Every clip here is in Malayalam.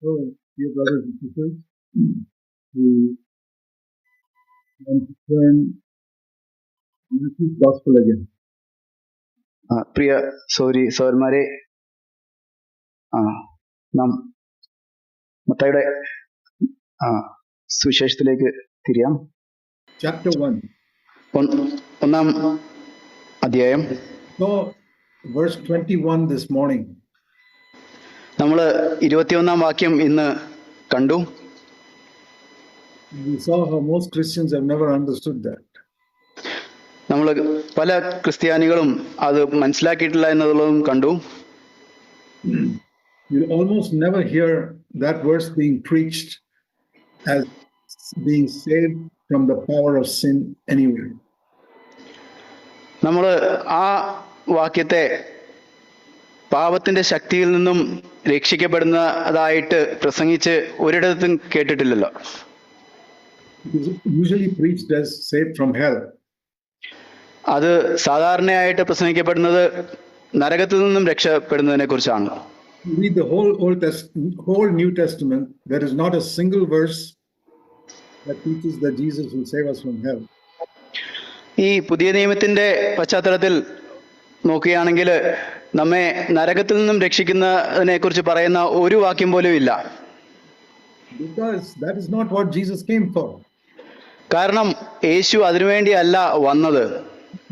So, dear brothers and sisters, we want to turn to Matthew's Gospel again. പ്രിയ സഹോദരന്മാരെ, നാം മത്തായിയുടെ സുവിശേഷത്തിലേക്ക് തിരിയാം. Chapter 1. ഒന്നാം അധ്യായം. So, verse 21 this morning. നമ്മൾ 21-ാം വാക്യം ഇന്ന് കണ്ടു. We saw how most Christians have never understood that. നമ്മൾ പല ക്രിസ്ത്യാനികളും അത് മനസ്സിലാക്കിയിട്ടില്ല എന്നുള്ളതും കണ്ടു. You'll almost never hear that verse being preached as being saved from the power of sin anywhere. നമ്മൾ ആ വാക്യത്തെ പാപത്തിന്റെ ശക്തിയിൽ നിന്നും രക്ഷിക്കപ്പെടുന്നതായിട്ട് പ്രസംഗിച്ച് ഒരിടത്തും കേട്ടിട്ടില്ലല്ലോ. It is usually preached as saved from hell. അത് സാധാരണയായിട്ട് പ്രസംഗിക്കപ്പെടുന്നത് നരകത്തിൽ നിന്നും രക്ഷപ്പെടുന്നതിനെ കുറിച്ചാണ്. Read the whole New Testament. There is not a single verse that teaches that Jesus will save us from hell. ഈ പുതിയ നിയമത്തിന്റെ പശ്ചാത്തലത്തിൽ നോക്കുകയാണെങ്കിൽ നമ്മെ നരകത്തിൽ നിന്നും രക്ഷിക്കുന്നതിനെ കുറിച്ച് പറയുന്ന ഒരു വാക്യം പോലും ഇല്ല. Because that is not what Jesus came for. കാരണം യേശു അതിനുവേണ്ടിയല്ല വന്നത്.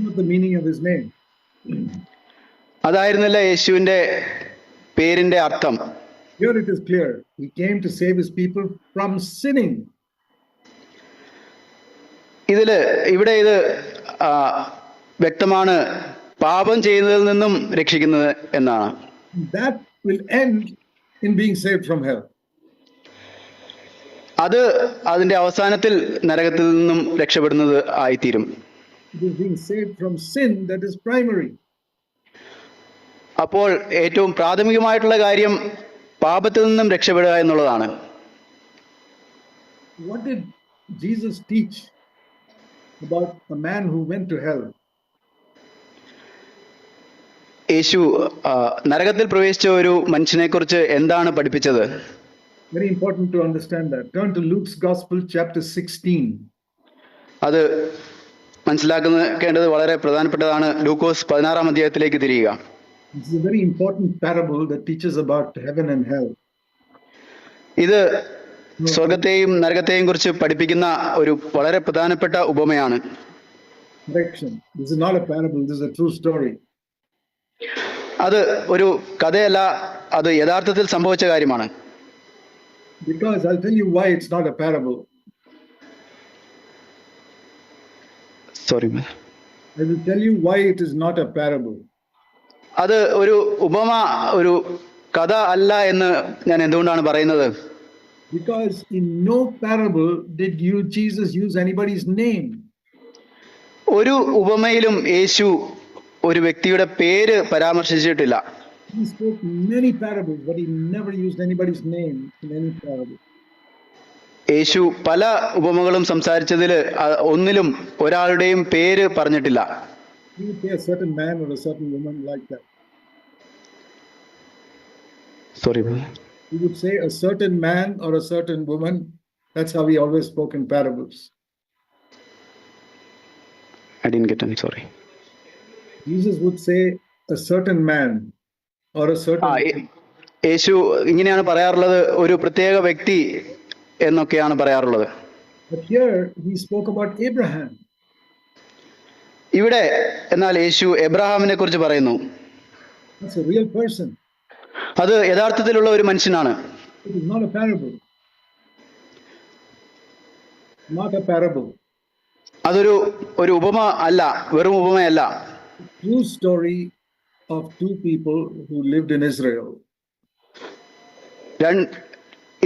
Not the meaning of his name. അതായിരുന്നില്ല യേശുവിന്റെ പേരിന്റെ അർത്ഥം. Here it is clear. He came to save his people from sinning. ഇവിടെ ഇത് വ്യക്തമാണ്, പാപം ചെയ്യുന്നതിൽ നിന്നും രക്ഷിക്കുന്നത് എന്നാണ്. That will end in being saved from hell. അത് അതിന്റെ അവസാനത്തിൽ നരകത്തിൽ നിന്നും രക്ഷപ്പെടുന്നത് ആയിത്തീരും. It is being saved from sin that is primary. അപ്പോൾ ഏറ്റവും പ്രാഥമികമായിട്ടുള്ള കാര്യം പാപത്തിൽ നിന്നും രക്ഷപ്പെടുക എന്നുള്ളതാണ്. What did Jesus teach about a man who went to hell? യേശു നരകത്തിൽ പ്രവേശിച്ച ഒരു മനുഷ്യനെ കുറിച്ച് എന്താണ് പഠിപ്പിച്ചത്? Very important to understand that. Turn to Luke's Gospel, chapter 16. അത് മനസ്സിലാക്കേണ്ടത് വളരെ പ്രധാനപ്പെട്ടതാണ്. ലൂക്കോസ് 16-ാം അധ്യായത്തിലേക്ക് തിരിയുക. This is a very important parable that teaches about heaven and hell. ഇത് സ്വർഗത്തെയും നരകത്തെയും കുറിച്ച് പഠിപ്പിക്കുന്ന ഒരു വളരെ പ്രധാനപ്പെട്ട ഉപമയാണ്. Correction. This is not a parable, this is a true story. അത് ഒരു കഥയല്ല, അത് യഥാർത്ഥത്തിൽ സംഭവിച്ച കാര്യമാണ്. Because I'll tell you why it's not a parable. Sorry. I will tell you why it is not a parable. അത് ഒരു ഉപമ, ഒരു കഥ അല്ല എന്ന് ഞാൻ എന്തുകൊണ്ടാണ് പറയുന്നത്? Because in no parable did Jesus use anybody's name. ഒരു ഉപമയിലും യേശു ഒരു വ്യക്തിയുടെ പേര് പരാമർശിച്ചിട്ടില്ല. He spoke many parables, but he never used anybody's name in any parable. യേശു പല ഉപമകളും സംസാരിച്ചതിൽ ഒന്നിലും ഒരാളുടെയും പേര് പറഞ്ഞിട്ടില്ല. He would say a certain man or a certain woman like that. Sorry. He would say a certain man or a certain woman. That's how he always spoke in parables. I didn't get it. Sorry. Jesus would say a certain man or a certain. യേശു ഇങ്ങനെയാണ് പറയാറുള്ളത്, ഒരു പ്രത്യേക വ്യക്തി എന്നൊക്കെയാണ് പറയാറുള്ളത്. But here he spoke about Abraham. ഇവിടെ എന്നാൽ യേശു എബ്രഹാമിനെ കുറിച്ച് പറയുന്നു. That's a real person. അത് യഥാർത്ഥത്തിലുള്ള ഒരു മനുഷ്യനാണ്. It is not a parable. Not a parable. അതൊരു ഉപമ അല്ല, വെറും ഉപമയല്ല. True story of two people who lived in Israel.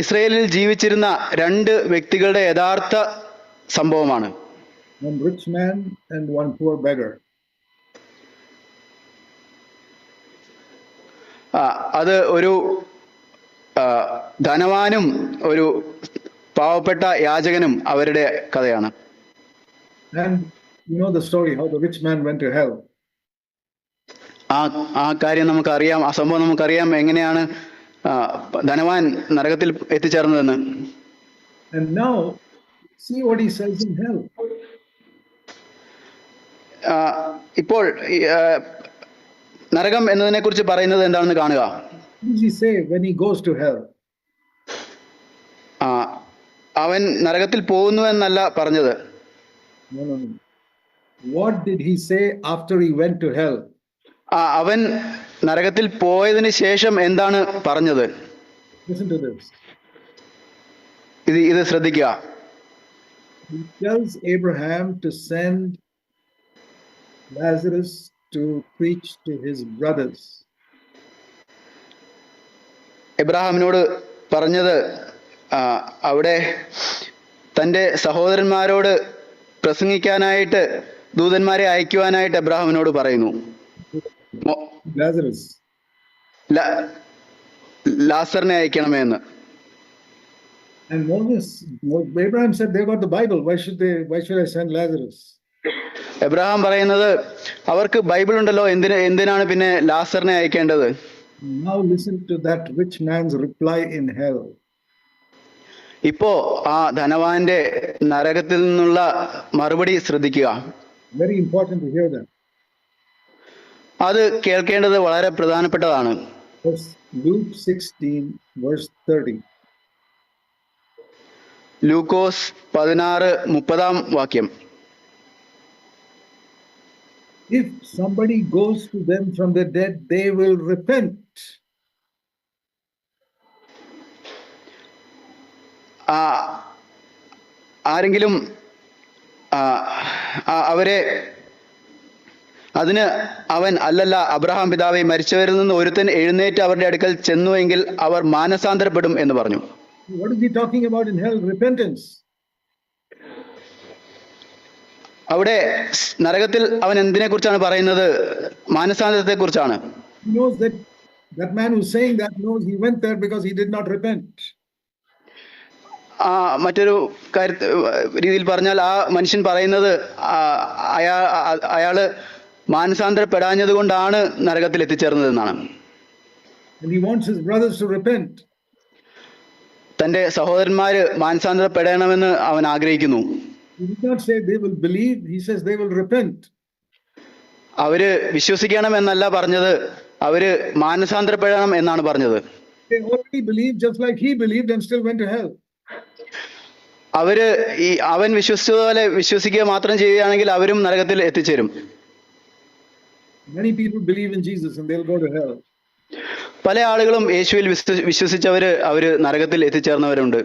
ഇസ്രായേലിൽ ജീവിച്ചിരുന്ന രണ്ട് വ്യക്തികളുടെ യഥാർത്ഥ സംഭവമാണ്. One rich man and one poor beggar. അത് ഒരു ധനവാനും ഒരു പാവപ്പെട്ട യാചകനും അവരുടെ കഥയാണ്. And you know the story how the rich man went to hell. ആ കാര്യം നമുക്കറിയാം, ആ സംഭവം നമുക്കറിയാം. എങ്ങനെയാണ് ധനവാൻ നരകത്തിൽ എത്തിച്ചേർന്നതെന്ന്. And now, see what he says in hell. ഇപ്പോൾ നരകം എന്നതിനെ കുറിച്ച് പറയുന്നത് എന്താണെന്ന് കാണുക. What does he say when he goes to hell? അവൻ നരകത്തിൽ പോകുന്നു എന്നല്ല പറഞ്ഞത്. No, no, no. What did he say after he went to hell? അവൻ നരകത്തിൽ പോയതിന് ശേഷം എന്താണ് പറഞ്ഞത്? Listen to this. ഇത് ശ്രദ്ധിക്കുക. He tells Abraham to send Lazarus to preach to his brothers. എബ്രഹാമിനോട് പറഞ്ഞത് അവിടെ തൻ്റെ സഹോദരന്മാരോട് പ്രസംഗിക്കാനായിട്ട് ദൂതന്മാരെ അയക്കുവാനായിട്ട് എബ്രഹാമിനോട് പറയുന്നു. Lazarus. ലാസറിനെ അയക്കണമേ എന്ന്. And Abraham said they got the Bible. Why should I send Lazarus? Abraham പറയുന്നത് അവർക്ക് ബൈബിൾ ഉണ്ടല്ലോ, എന്തിനാണ് പിന്നെ ലാസറിനെ അയക്കേണ്ടത്? Now listen to that rich man's reply in hell. ഇപ്പോ ആ ധനവാന്റെ നരകത്തിൽ നിന്നുള്ള മറുപടി ശ്രദ്ധിക്കുക. Very important to hear that. അത് കേൾക്കേണ്ടത് വളരെ പ്രധാനപ്പെട്ടതാണ്. Luke 16 verse 30. Lukose 16:30. If somebody goes to them from the dead, they will repent. ആരെങ്കിലും അവരെ അതിന് അവൻ അല്ലല്ല അബ്രഹാം പിതാവെ, മരിച്ചവരിൽ നിന്ന് ഒരുത്തൻ എഴുന്നേറ്റ് അവരുടെ അടുക്കൽ ചെന്നുവെങ്കിൽ അവർ മാനസാന്തരപ്പെടും എന്ന് പറഞ്ഞു. What is he talking about in hell? Repentance. അവിടെ നരകത്തിൽ അവൻ എന്തിനെ കുറിച്ചാണ് പറയുന്നത്? മാനസാന്തരത്തെ കുറിച്ചാണ്. He knows that man who's saying that knows he went there because he did not repent. മറ്റൊരു രീതിയിൽ പറഞ്ഞാൽ ആ മനുഷ്യൻ പറയുന്നത് അയാള് മാനസാന്തരപ്പെടാഞ്ഞത് കൊണ്ടാണ് നരകത്തിൽ എത്തിച്ചേർന്നതെന്നാണ്. And he wants his brothers to repent. തന്റെ സഹോദരന്മാര് മാനസാന്തരപ്പെടണമെന്ന് അവൻ ആഗ്രഹിക്കുന്നു. He did not say they will believe, he says they will repent. അവര് വിശ്വസിക്കണമെന്നല്ല പറഞ്ഞത്, അവര് മാനസാന്തരപ്പെടണം എന്നാണ് പറഞ്ഞത്. They already believed just like he believed and still went to hell. അവര് അവൻ വിശ്വസിച്ചതുപോലെ വിശ്വസിക്കുക മാത്രം ചെയ്യുകയാണെങ്കിൽ അവരും നരകത്തിൽ എത്തിച്ചേരും. Many people believe in Jesus and they'll go to hell. പല ആളുകളും യേശുവിൽ അവര് നരകത്തിൽ എത്തിച്ചേർന്നവരുണ്ട്.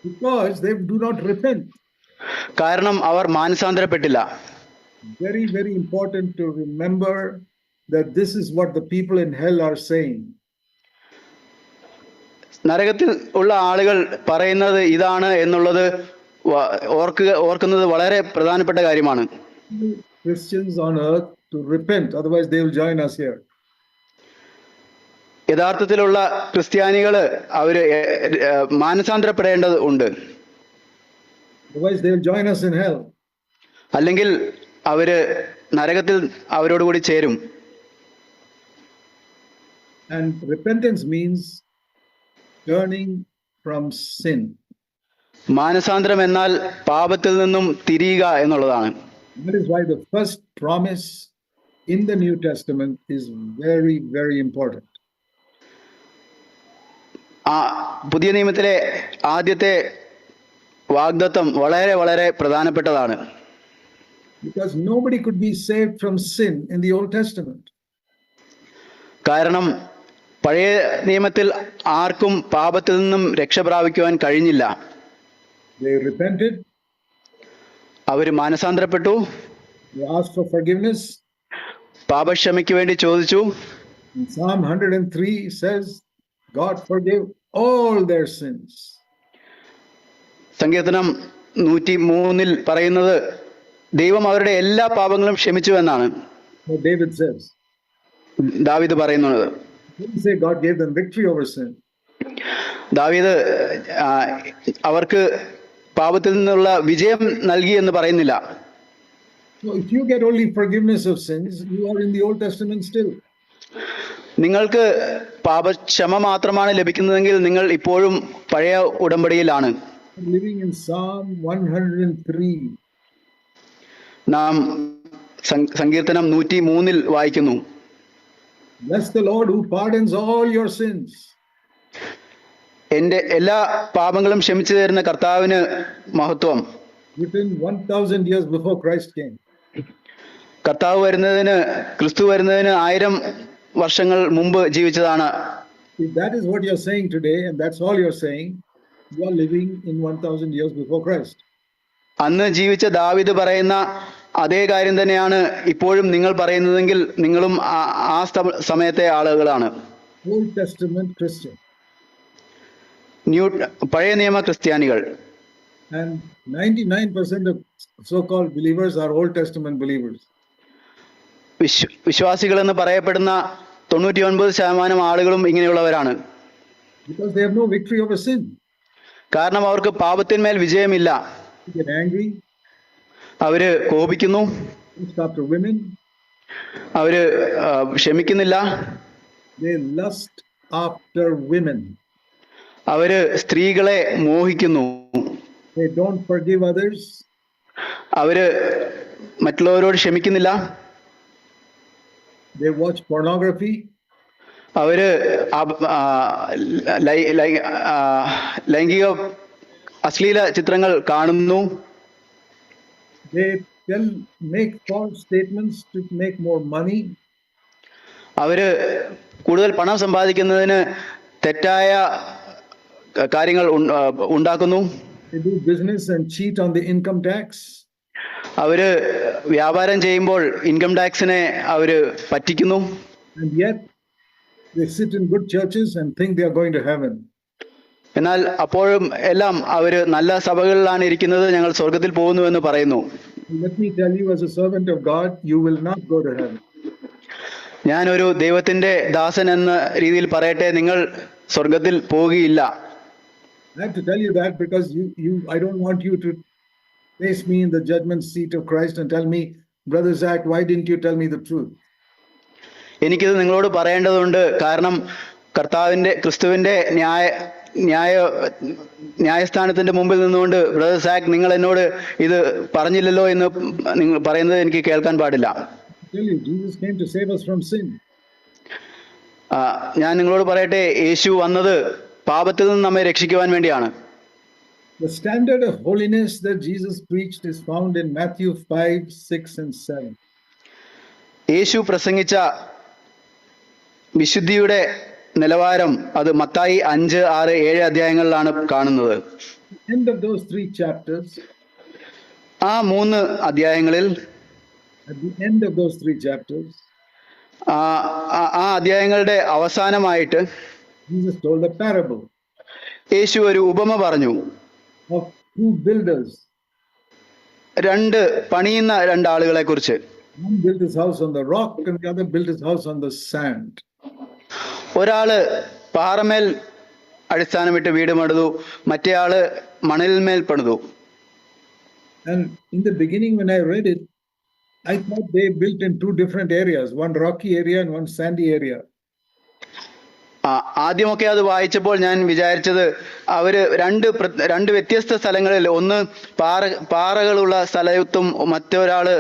Because they do not repent. കാരണം അവർ മാനസാന്തരപ്പെട്ടില്ല. Very, very important to remember that this is what the people in hell are saying. നരകത്തിൽ ഉള്ള ആളുകൾ പറയുന്നത് ഇതാണ് എന്നുള്ളത് ഓർക്കുന്നത് വളരെ പ്രധാനപ്പെട്ട കാര്യമാണ്. Christians on earth to repent, otherwise they will join us here. യഥാർത്ഥത്തിലുള്ള ക്രിസ്ത്യാനികള് അവര് മാനസാന്തരപ്പെടേണ്ടത് ഉണ്ട്. Otherwise they will join us in hell. അല്ലെങ്കിൽ അവര് നരകത്തിൽ അവരോടുകൂടി ചേരും. And repentance means turning from sin. മാനസാന്തരം എന്നാൽ പാപത്തിൽ നിന്നും തിരിയുക എന്നുള്ളതാണ്. That is why the first promise in the New Testament is very, very important. പുതിയ നിയമത്തിലെ ആദ്യത്തെ വാഗ്ദത്തം വളരെ വളരെ പ്രധാനപ്പെട്ടതാണ്. Because nobody could be saved from sin in the Old Testament. കാരണം പഴയ നിയമത്തിൽ ആർക്കും പാപത്തിൽ നിന്നും രക്ഷ പ്രാപിക്കുവാൻ കഴിഞ്ഞില്ല. They repented. Our മാനസാന്തരപ്പെട്ടു. They asked for forgiveness. പാപക്ഷമയ്ക്ക് വേണ്ടി ചോദിച്ചു. Psalm 103 says, God forgave all their sins. സങ്കീർത്തനം 103 പറയുന്നത് ദൈവം അവരുടെ എല്ലാ പാപങ്ങളും ക്ഷമിച്ചു എന്നാണ്. What David says. ദാവീദ് പറയുന്നത്. He didn't say God gave them victory over sin. ദാവീദ് അവർക്ക് പാപത്തിൽ നിന്നുള്ള വിജയം നൽകി എന്ന് പറയുന്നില്ല. So if you get only forgiveness of sins, you are in the Old Testament still. നിങ്ങൾക്ക് പാപക്ഷമ മാത്രമാണ് ലഭിക്കുന്നതെങ്കിൽ നിങ്ങൾ ഇപ്പോഴും പഴയ ഉടമ്പടിയിലാണ്. Living in Psalm 103. നാം സങ്കീർത്തനം 103 വായിക്കുന്നു. Bless the Lord who pardons all your sins. എന്റെ എല്ലാ പാപങ്ങളും ക്ഷമിച്ചു തരുന്ന കർത്താവിന് മഹത്വം. Written 1000 years before Christ came. കർത്താവ് വരുന്നതിന്, ക്രിസ്തു വരുന്നതിന് 1000 വർഷങ്ങൾ മുമ്പ് ജീവിച്ചതാണ്. If that is what you're saying today, and that's all you're saying, you are living in 1000 years before Christ. അന്ന് ജീവിച്ച ദാവീദ് പറയുന്ന അതേ കാര്യം തന്നെയാണ് ഇപ്പോഴും നിങ്ങൾ പറയുന്നതെങ്കിൽ നിങ്ങളും ആ സമയത്തെ ആളുകളാണ്. Old Testament Christian. പഴയ നിയമ ക്രിസ്ത്യാനികൾ. And 99% of so-called believers are Old Testament believers. വിശ്വാസികൾ എന്ന് പറയപ്പെടുന്ന 99% ആളുകളും ഇങ്ങനെയുള്ളവരാണ്. Because they have no victory over sin. കാരണം അവർക്ക് പാപത്തിന്മേൽ വിജയമില്ല. They get angry. അവര് കോപിക്കുന്നു. Lust after women. അവര് ക്ഷമിക്കുന്നില്ല. They lust after women. അവര് സ്ത്രീകളെ മോഹിക്കുന്നു. They don't forgive others. അവര് മറ്റുള്ളവരോട് ക്ഷമിക്കുന്നില്ല. They watch pornography. അവര് ലൈംഗിക അശ്ലീല ചിത്രങ്ങൾ കാണുന്നു. They make false statements to make more money. അവര് കൂടുതൽ പണം സമ്പാദിക്കുന്നതിന് തെറ്റായ കാര്യങ്ങൾ ഉണ്ടാക്കുന്നു. They do business and cheat on the income tax. അവര് വ്യാപാരം ചെയ്യുമ്പോൾ ഇൻകം ടാക്സിനെ അവര് പറ്റിക്കുന്നു. And yet they sit in good churches and think they are going to heaven. എന്നാൽ അപ്പോഴും എല്ലാം അവര് നല്ല സഭകളിലാണ് ഇരിക്കുന്നത്, ഞങ്ങൾ സ്വർഗത്തിൽ പോകുന്നു എന്ന് പറയുന്നു. Let me tell you, as a servant of God, you will not go to heaven. ഞാനൊരു ദൈവത്തിന്റെ ദാസൻ എന്ന രീതിയിൽ പറയട്ടെ, നിങ്ങൾ സ്വർഗത്തിൽ പോകുകയില്ല. I have to tell you that because I don't want you to face me in the judgment seat of Christ and tell me, Brother Zach, why didn't you tell me the truth? എനിക്കിത് നിങ്ങളോട് പറയേണ്ടതുണ്ട്. കാരണം കർത്താവിന്റെ, ക്രിസ്തുവിന്റെ ന്യായസ്ഥാനത്തിന്റെ മുമ്പിൽ നിന്നുകൊണ്ട് ബ്രദർ സാക്ക് നിങ്ങൾ എന്നോട് ഇത് പറഞ്ഞില്ലല്ലോ എന്ന് നിങ്ങൾ പറയുന്നത് എനിക്ക് കേൾക്കാൻ പാടില്ല. Jesus came to save us from sin. ഞാൻ നിങ്ങളോട് പറയട്ടെ, യേശു വന്നത് പാപത്തിൽ നിന്ന് നമ്മെ രക്ഷിക്കുവാൻ വേണ്ടിയാണ്. The standard of holiness that Jesus preached is found in Matthew 5, 6 and 7. യേശു പ്രസംഗിച്ച വിശുദ്ധിയുടെ നിലവാരം അത് മത്തായി 5, 6, 7 അധ്യായങ്ങളിലാണ് കാണുന്നത്. End of those 3 chapters. ആ 3 അധ്യായങ്ങളിൽ, at the end of those 3 chapters, ആ അധ്യായങ്ങളുടെ അവസാനമായിട്ട് Jesus told a parable യേശു ഒരു ഉപമ പറഞ്ഞു. of 2 builders. പണിയുന്ന 2 ആളുകളെ കുറിച്ച്. One built his house on the rock and the other built his house on the sand. ഒരാള് പാറമേൽ അടിസ്ഥാനമിട്ട് വീട് പണിതു, മറ്റേ ആള് മണലിന്മേൽ പണിതു. And in the beginning when I read it, I thought they built in 2 different areas, one rocky area and one sandy area. ആദ്യമൊക്കെ അത് വായിച്ചപ്പോൾ ഞാൻ വിചാരിച്ചത് അവര് രണ്ട് വ്യത്യസ്ത സ്ഥലങ്ങളിൽ, ഒന്ന് പാറകളുള്ള സ്ഥലത്തും മറ്റൊരാള്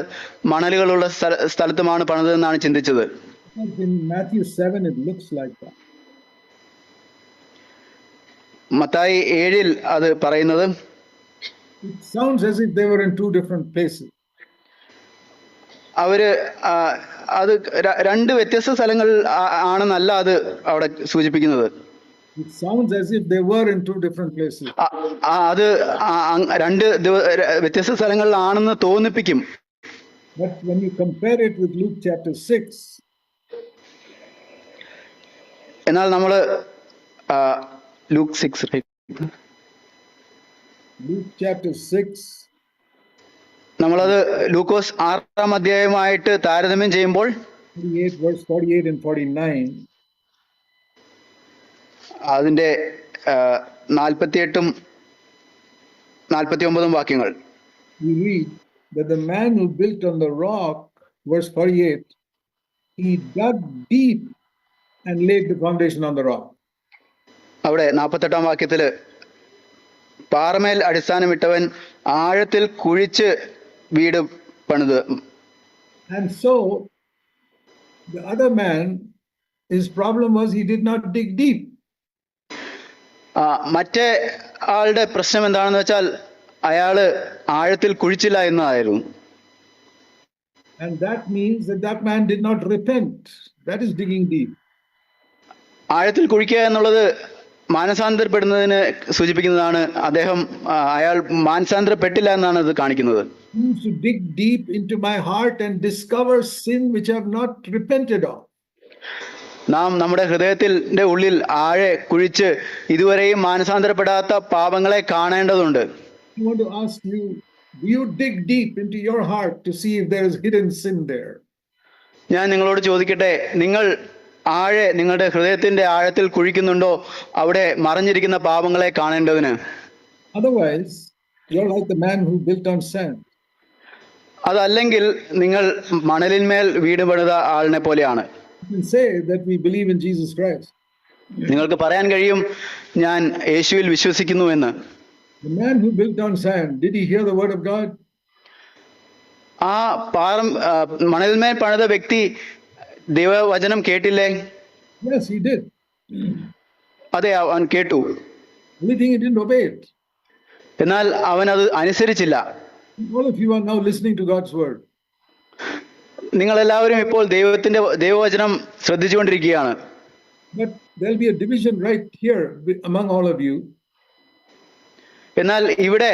മണലുകളുള്ള സ്ഥലത്തുമാണ് പണിതെന്നാണ് ചിന്തിച്ചത്. In Matthew 7 it looks like that. Mathai 7 അത് പറയുന്നത്, it sounds as if they were in 2 different places. അവര് അത് 2 വ്യത്യസ്ത സ്ഥലങ്ങൾ ആണെന്നല്ല അത് അവിടെ സൂചിപ്പിക്കുന്നത്. It sounds as if they were in 2 different places. അത് 2 വ്യത്യസ്ത സ്ഥലങ്ങളിലാണെന്ന് തോന്നിപ്പിക്കും. But when you compare it with Luke chapter 6, എന്നാൽ നമ്മള് Luke 6, Luke chapter 6, നമ്മളത് ലൂക്കോസ് 6-ാം അധ്യായമായിട്ട് താരതമ്യം ചെയ്യുമ്പോൾ 48 verse 48 and 49, അതിന്റെ 48-ഉം 49-ഉം വാക്യങ്ങൾ we read that the man who built on the rock, verse 48, he dug deep and laid the foundation on the rock. അവിടെ 48-ാം വാക്യത്തില് പാറമേൽ അടിസ്ഥാനമിട്ടവൻ ആഴത്തിൽ കുഴിച്ച് വീട് പണിത്. And so the other man, his problem was he did not dig deep. മറ്റേ ആളുടെ പ്രശ്നം എന്താണെന്ന് വെച്ചാൽ അയാള് ആഴത്തിൽ കുഴിച്ചില്ല എന്നതായിരുന്നു. And that means that that man did not repent. That is digging deep. ആഴത്തിൽ കുഴിക്കുക എന്നുള്ളത് മാനസാന്തരപ്പെടുന്നതിന് സൂചിപ്പിക്കുന്നതാണ്. അയാൾ മാനസാന്തരപ്പെട്ടില്ല എന്നാണ് ഇത് കാണിക്കുന്നത്. To dig deep into my heart and discover sin which I have not repented of. നാം നമ്മുടെ ഹൃദയത്തിന്റെ ഉള്ളിൽ ആഴെ കുഴിച്ച് ഇതുവരെയും മാനസാന്തരപ്പെടാത്ത പാപങ്ങളെ കാണേണ്ടതുണ്ട്. I want to ask you, do you dig deep into your heart to see if there is hidden sin there? ഞാൻ നിങ്ങളോട് ചോദിക്കട്ടെ, നിങ്ങൾ നിങ്ങളുടെ ഹൃദയത്തിന്റെ ആഴത്തിൽ കുഴിക്കുന്നുണ്ടോ അവിടെ മറഞ്ഞിരിക്കുന്ന പാപങ്ങളെ കാണേണ്ടതിന്? Otherwise, you're like the man who built on sand. അതല്ലെങ്കിൽ നിങ്ങൾ മണലിന്മേൽ വീട് പണിത ആളിനെ പോലെയാണ്. You can say that we believe in Jesus Christ. നിങ്ങൾക്ക് പറയാൻ കഴിയും, ഞാൻ യേശുവിൽ വിശ്വസിക്കുന്നു എന്ന്. The man who built on sand, did he hear the word of God? ആ മണലിന്മേൽ പണിത വ്യക്തി ദൈവവചനം കേട്ടില്ലേ? Yes, he did. അതെ, അവൻ കേട്ടു. Only thing he didn't obey it. എന്നാൽ അവൻ അത് അനുസരിച്ചില്ല. All of you are now listening to God's word. നിങ്ങൾ എല്ലാവരും ഇപ്പോൾ ദൈവവചനം ശ്രദ്ധിച്ചുകൊണ്ടിരിക്കുകയാണ്. But there'll be a division right here among all of you. എന്നാൽ ഇവിടെ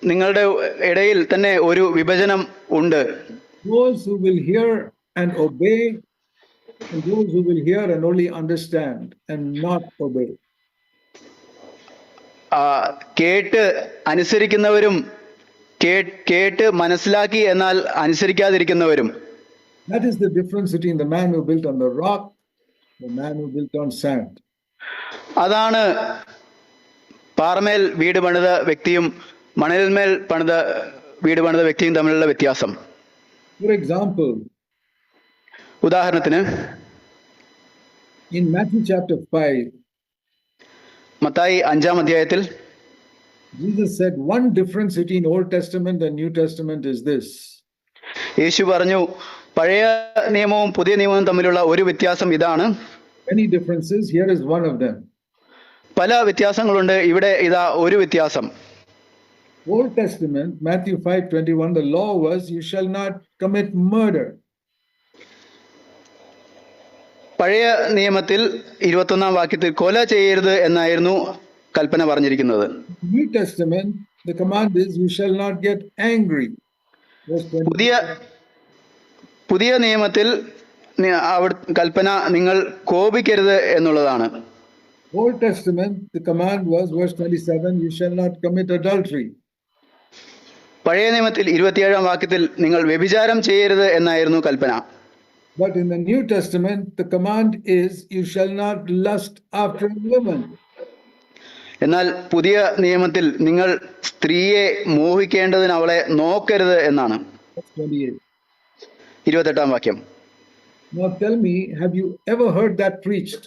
നിങ്ങളുടെ ഇടയിൽ തന്നെ ഒരു വിഭജനം ഉണ്ട്. Those who will hear and obey, and those who will hear and only understand and not obey. കേട്ട് അനുസരിക്കുന്നവരും കേട്ട് മനസ്സിലാക്കി എന്നാൽ അനുസരിക്കാതിരിക്കുന്നവരും. That is the difference between the man who built on the rock, the man who built on sand. അതാണ് പാറമേൽ വീട് പണിത വ്യക്തിയും മണലിന്മേൽ വീട് പണിത വ്യക്തിയും തമ്മിലുള്ള വ്യത്യാസം. For example, ഉദാഹരണത്തിന് in Matthew chapter 5, മത്തായി 5-ാം അധ്യായത്തിൽ Jesus said one difference between Old Testament and New Testament is this. യേശു പറഞ്ഞു, പഴയ നിയമവും പുതിയ നിയമവും തമ്മിലുള്ള ഒരു വ്യത്യാസം ഇതാണ്. Many differences, here is one of them. പല വ്യത്യാസങ്ങളുണ്ട്, ഇവിടെ ഇതാ ഒരു വ്യത്യാസം. Old Testament, Matthew 5:21, the law was you shall not commit murder. പഴയ നിയമത്തിൽ 21-ാം വാക്യത്തിൽ കൊല ചെയ്യരുത് എന്നായിരുന്നു കൽപ്പന പറഞ്ഞിരിക്കുന്നത്. New Testament, the command is you shall not get angry. പുതിയ നിയമത്തിൽ കൽപ്പന നിങ്ങൾ കോപിക്കരുത് എന്നുള്ളതാണ്. Old Testament, the command was verse 27, you shall not commit adultery. പഴയ നിയമത്തിൽ 27-ാം വാക്യത്തിൽ നിങ്ങൾ വ്യഭിചാരം ചെയ്യരുത് എന്നായിരുന്നു കൽപ്പന. But in the New Testament, the command is you shall not lust after women. എന്നാൽ പുതിയ നിയമത്തിൽ നിങ്ങൾ സ്ത്രീയെ മോഹിക്കേണ്ടതിന് അവളെ നോക്കരുത് എന്നാണ്. 28-ാം വാക്യം. Now tell me, have you ever heard that preached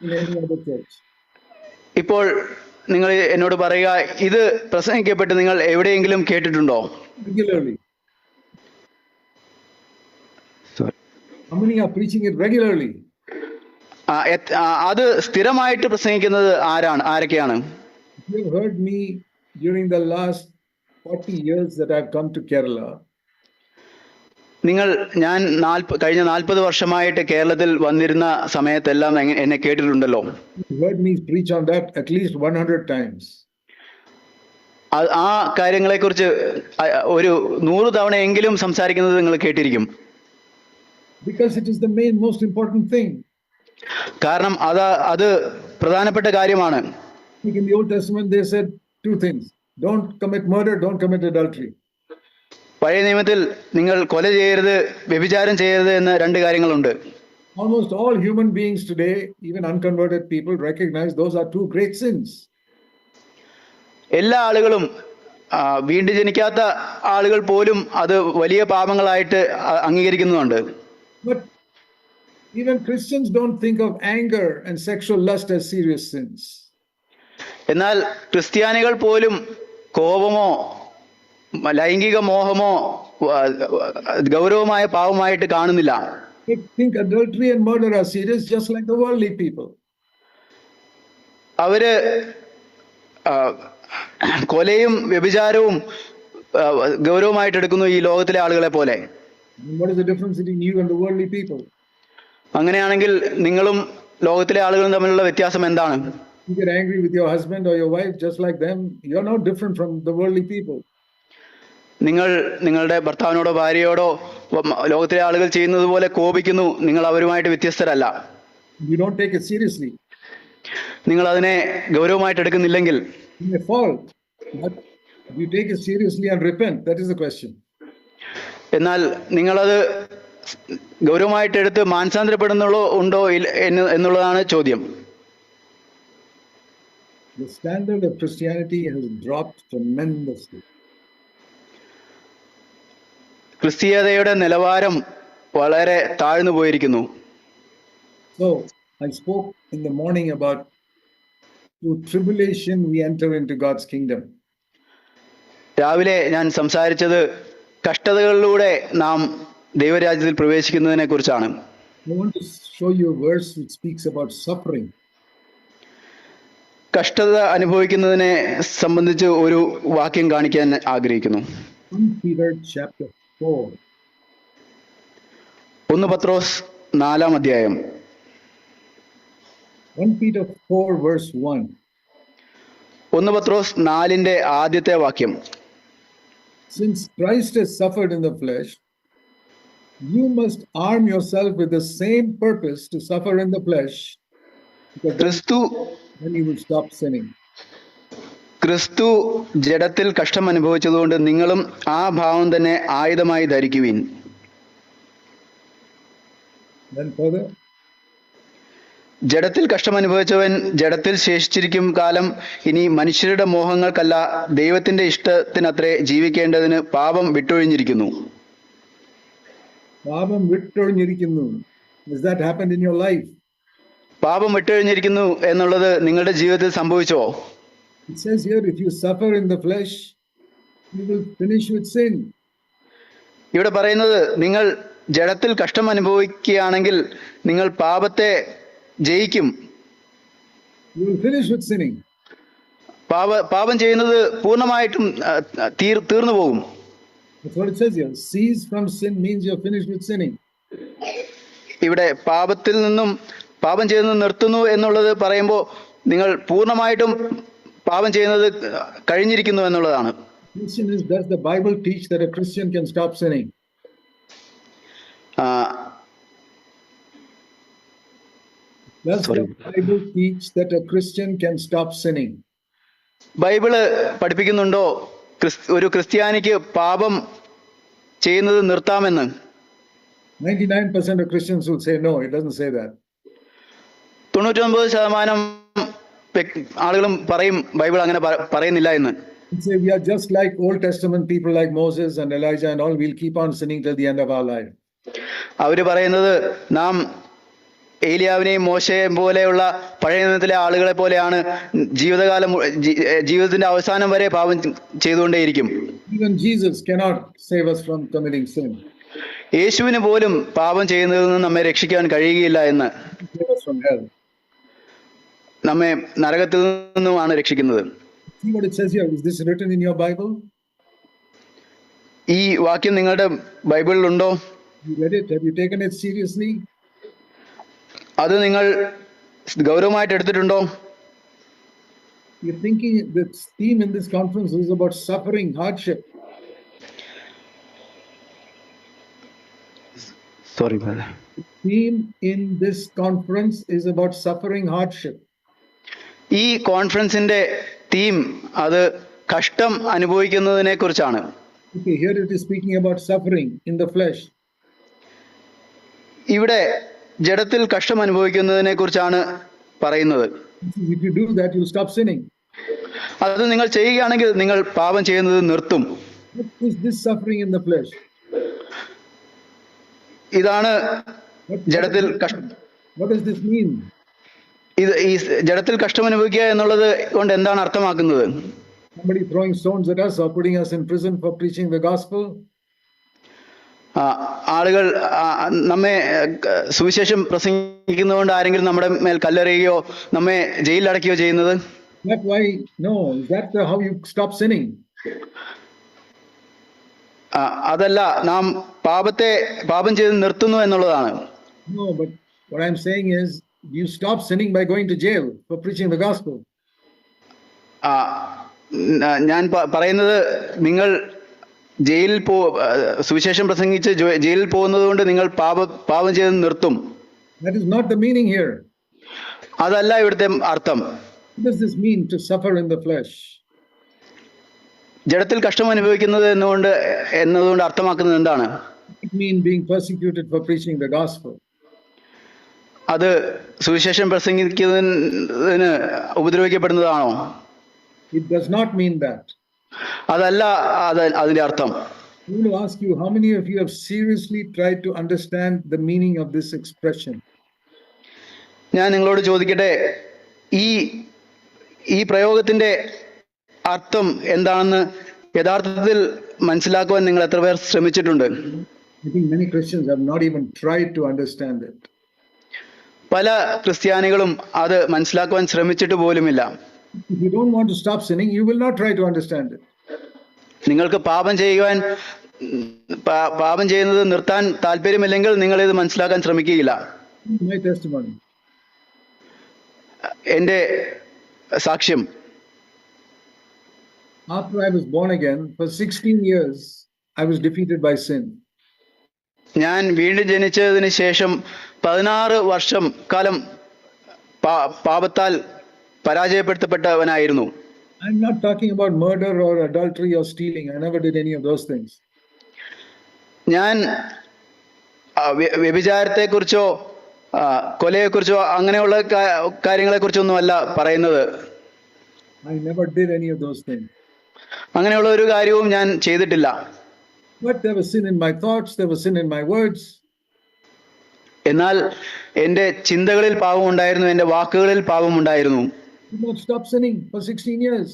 in any other church? ഇപ്പോൾ നിങ്ങൾ എന്നോട് പറയുക, ഇത് പ്രസംഗിക്കപ്പെട്ട് നിങ്ങൾ എവിടെയെങ്കിലും കേട്ടിട്ടുണ്ടോ? Regularly. How many are preaching it regularly? അത് സ്ഥിരമായിട്ട് പ്രസംഗിക്കുന്നത് ആരൊക്കെയാണ്? You have heard me during the last 40 years that I've come to Kerala. ഞാൻ കഴിഞ്ഞ 40 വർഷമായിട്ട് കേരളത്തിൽ വന്നിരുന്ന സമയത്തെല്ലാം എന്നെ കേട്ടിട്ടുണ്ടല്ലോ. You heard me preach on that at least 100 times. ആ കാര്യങ്ങളെക്കുറിച്ച് ഒരു 100 തവണയെങ്കിലും സംസാരിക്കുന്നത് നിങ്ങൾ കേട്ടിരിക്കും. Because it is the most important thing. കാരണം അത് പ്രധാനപ്പെട്ട കാര്യമാണ്. In the Old Testament they said two things. Don't commit murder, don't commit adultery. പഴയ നിയമത്തിൽ നിങ്ങൾ കൊല ചെയ്യരുത്, വ്യഭിചാരം ചെയ്യരുത് എന്ന 2 കാര്യങ്ങളുണ്ട്. Almost all human beings today, even unconverted people, recognize those are 2 great sins. എല്ലാ ആളുകളും വീണ്ടും ജനിക്കാത്ത ആളുകൾ പോലും അത് വലിയ പാപങ്ങളായിട്ട് അംഗീകരിക്കുന്നുണ്ട്. But Even Christians don't think of anger and sexual lust as serious sins. എന്നാൽ ക്രിസ്ത്യാനികൾ പോലും കോപമോ ലൈംഗിക മോഹമോ ഗൗരവമായ പാവമായിട്ട് കാണുന്നില്ല. They think adultery and murder are serious, just like the worldly people. അവര് കൊലയും വ്യഭിചാരവും ഗൗരവമായിട്ട് എടുക്കുന്നു ഈ ലോകത്തിലെ ആളുകളെ പോലെ. What is the difference between you and the worldly people? അങ്ങനെയാണെങ്കിൽ നിങ്ങളും ലോകത്തിലെ ആളുകളും തമ്മിലുള്ള വ്യത്യാസം എന്താണ്? You get angry with your husband or your wife just like them. You're not different from the worldly people. നിങ്ങൾ നിങ്ങളുടെ ഭർത്താവിനോടോ ഭാര്യയോടോ ലോകത്തിലെ ആളുകൾ ചെയ്യുന്നത് പോലെ കോപിക്കുന്നു. നിങ്ങൾ അവരുമായിട്ട് വ്യത്യസ്തരല്ല. You don't take it seriously. നിങ്ങൾ അതിനെ ഗൗരവമായിട്ട് എടുക്കുന്നില്ലെങ്കിൽ You may fall, but you take it seriously and repent. That is the question. എന്നാൽ നിങ്ങളത് ഗൗരവമായിട്ട് എടുത്ത് മാനസാന്തരപ്പെടുന്നുള്ളോ ഉണ്ടോ എന്നുള്ളതാണ് ചോദ്യം. The standard of Christianity has dropped tremendously. ക്രിസ്തീയതയുടെ നിലവാരം വളരെ താഴ്ന്നു പോയിരിക്കുന്നു. So I spoke in the morning about through tribulation we enter into God's kingdom. രാവിലെ ഞാൻ സംസാരിച്ചത് കഷ്ടതകളിലൂടെ നാം ദൈവരാജ്യത്തിൽ പ്രവേശിക്കുന്നതിനെ കുറിച്ചാണ്. I want to show you a verse which speaks about suffering. കഷ്ടത അനുഭവിക്കുന്നതിനെ സംബന്ധിച്ച് ഒരു വാക്യം കാണിക്കാൻ ആഗ്രഹിക്കുന്നു. 1 Peter chapter 4. 1 പത്രോസ് 4-ാം അധ്യായം 1 Peter 4 verse 1. 1 പത്രോസ് 4-ന്റെ ആദ്യത്തെ വാക്യം. Since Christ has suffered in the flesh, you must arm yourself with the same purpose to suffer in the flesh, because then you will stop sinning. ക്രിസ്തു ജഡത്തിൽ കഷ്ടം അനുഭവിച്ചതുകൊണ്ട് നിങ്ങളും ആ ഭാവം തന്നെ ആയുധമായി ധരിക്കുവിൻ. Then further, ജഡത്തിൽ കഷ്ടം അനുഭവിച്ചവൻ ജഡത്തിൽ ശേഷിച്ചിരിക്കും കാലം ഇനി മനുഷ്യരുടെ മോഹങ്ങൾക്കല്ല ദൈവത്തിന്റെ ഇഷ്ടത്തിനത്രേ ജീവിക്കേണ്ടതിന് പാപം വിട്ടൊഴിഞ്ഞിരിക്കുന്നു. പാപം വിട്ടൊഴിഞ്ഞിരിക്കുന്നു. Has that happened in your life? പാപം വിട്ടൊഴിഞ്ഞിരിക്കുന്നു എന്നുള്ളത് നിങ്ങളുടെ ജീവിതത്തിൽ സംഭവിച്ചോ? It says here, if you suffer in the flesh, you will finish with sin. ഇവിടെ പറയുന്നത് നിങ്ങൾ ജഡത്തിൽ കഷ്ടം അനുഭവിക്കുകയാണെങ്കിൽ നിങ്ങൾ പാപത്തെ ജയിക്കും. You will finish with sinning. പാപം ചെയ്യുന്നത് പൂർണ്ണമായിട്ടും തീർന്നു പോകും. That's what it says here. Cease from sin means you're finished with sinning. ഇവിടെ പാപത്തിൽ നിന്നും പാപം ചെയ്യുന്നത് നിർത്തുന്നു എന്നുള്ളത് പറയുമ്പോൾ നിങ്ങൾ പൂർണ്ണമായിട്ടും പാപം ചെയ്യുന്നത് കഴിഞ്ഞിരിക്കുന്നു എന്നുള്ളതാണ്. Does the Bible teach that a Christian can stop sinning? Does the Bible teach that a Christian can stop sinning? Bible പഠിപ്പിക്കുന്നുണ്ടോ ഒരു ക്രിസ്ത്യാനിക്ക് പാപം ചെയ്യുന്നത് നിർത്താമെന്ന്? 99% of Christians will say no, it doesn't say that. 99% ആളുകളും പറയും ബൈബിൾ അങ്ങനെ പറയുന്നില്ല എന്ന്. Say we are just like Old Testament people like Moses and Elijah and all, we'll keep on sinning till the end of our life. അവര് പറയുന്നത് നാം ഏലിയാവിനെയും മോശയെയും പോലെയുള്ള പഴയ നിയമത്തിലെ ആളുകളെ പോലെയാണ് ജീവിതത്തിന്റെ അവസാനം വരെ പാപം ചെയ്തുകൊണ്ടേയിരിക്കും. Even Jesus cannot save us from committing sin. യേശുവിന് പോലും പാപം ചെയ്യുന്നതിൽ നിന്ന് നമ്മെ രക്ഷിക്കാൻ കഴിയുകയില്ല എന്ന്. Save us from hell. നമ്മെ നരകത്തിൽ നിന്നുമാണ് രക്ഷിക്കുന്നത്. See what it says here. Is this written in your Bible? ഈ വാക്യം നിങ്ങളുടെ ബൈബിളിലുണ്ടോ? You read it? Have you taken it seriously? അത് നിങ്ങൾ ഗൗരവമായിട്ട് എടുത്തിട്ടുണ്ടോ? You're thinking the theme in this conference is about suffering, hardship. Sorry, brother. The theme in this conference is about suffering, hardship. ഈ കോൺഫറൻസിന്റെ തീം അത് കഷ്ടം അനുഭവിക്കുന്നതിനെ കുറിച്ചാണ്. Okay, here it is speaking about suffering in the flesh. ഇവിടെ ജഡത്തിൽ കഷ്ടം അനുഭവിക്കുന്നതിനെ കുറിച്ചാണ് പറയുന്നത്. If you do that, you'll stop sinning. അത് നിങ്ങൾ ചെയ്യുകയാണെങ്കിൽ നിങ്ങൾ പാപം ചെയ്യുന്നത് നിർത്തും. What is this suffering in the flesh? ഇതാണ് ജഡത്തിൽ What does this mean? ഇത് ഈ ജഡത്തിൽ കഷ്ടം അനുഭവിക്കുക എന്നുള്ളത് കൊണ്ട് എന്താണ് അർത്ഥമാക്കുന്നത്? Somebody throwing stones at us or putting us in prison for preaching the gospel? ആളുകൾ നമ്മെ സുവിശേഷം പ്രസംഗിക്കുന്നതുകൊണ്ട് ആരെങ്കിലും നമ്മുടെ മേൽ കല്ലെറിയുകയോ നമ്മെ ജയിലിൽ അടയ്ക്കുകയോ ചെയ്യുന്നത്? That's why, no, is that how you stop sinning? അതല്ല, നാം പാപം ചെയ്ത് നിർത്തുന്നു എന്നുള്ളതാണ്. No, but what I'm saying is you stop sinning by going to jail for preaching the gospel. ഞാൻ പറയുന്നത്, നിങ്ങൾ ജയിലിൽ സുവിശേഷം പ്രസംഗിച്ച് ജയിലിൽ പോകുന്നത് കൊണ്ട് നിങ്ങൾ പാപം ചെയ്ത് നിർത്തും. That is not the meaning here. അതല്ല ഇവിടുത്തെ അർത്ഥം. What does this mean, to suffer in the flesh? ജഡത്തിൽ കഷ്ടം അനുഭവിക്കുന്നത് എന്നതുകൊണ്ട് അർത്ഥമാക്കുന്നത് എന്താണ്? It means being persecuted for preaching the gospel. അത് സുവിശേഷം പ്രസംഗിക്കുന്നതിന് ഉപദ്രവിക്കപ്പെടുന്നതാണോ? It does not mean that. അതല്ല അതിന്റെ അർത്ഥം. I want to ask you, how many of you have seriously tried to understand the meaning of this expression? ഞാൻ നിങ്ങളോട് ചോദിക്കട്ടെ, ഈ പ്രയോഗത്തിന്റെ അർത്ഥം എന്താണെന്ന് യഥാർത്ഥത്തിൽ മനസ്സിലാക്കുവാൻ നിങ്ങൾ എത്ര പേർ ശ്രമിച്ചിട്ടുണ്ട്? I think many Christians have not even tried to understand it. പല ക്രിസ്ത്യാനികളും അത് മനസ്സിലാക്കുവാൻ ശ്രമിച്ചിട്ട് പോലുമില്ല. If you don't want to stop sinning, you will not try to understand it. നിങ്ങൾക്ക് പാപം ചെയ്യുന്നത് നിർത്താൻ താല്പര്യമില്ലെങ്കിൽ നിങ്ങൾ ഇത് മനസ്സിലാക്കാൻ ശ്രമിക്കുകയില്ല. My testimony. എന്റെ സാക്ഷ്യം, after I was born again, for 16 years, I was defeated by sin. ഞാൻ വീണ്ടും ജനിച്ചതിന് ശേഷം 16 വർഷം കാലം പാപത്താൽ പരാജയപ്പെടുത്തപ്പെട്ടവനായിരുന്നു. I'm not talking about murder or adultery or stealing. I never did any of those things. ഞാൻ വ്യഭിചാരത്തെക്കുറിച്ചോ കൊലയെക്കുറിച്ചോ അങ്ങനെയുള്ള കാര്യങ്ങളെക്കുറിച്ചൊന്നുമല്ല പറയുന്നത്. I never did any of those things. അങ്ങനെയുള്ള ഒരു കാര്യവും ഞാൻ ചെയ്തിട്ടില്ല. But there was sin in my thoughts, there was sin in my words. എന്നാൽ എൻ്റെ ചിന്തകളിൽ പാപമുണ്ടായിരുന്നു, എൻ്റെ വാക്കുകളിൽ പാപമുണ്ടായിരുന്നു. I did not stop sinning for 16 years.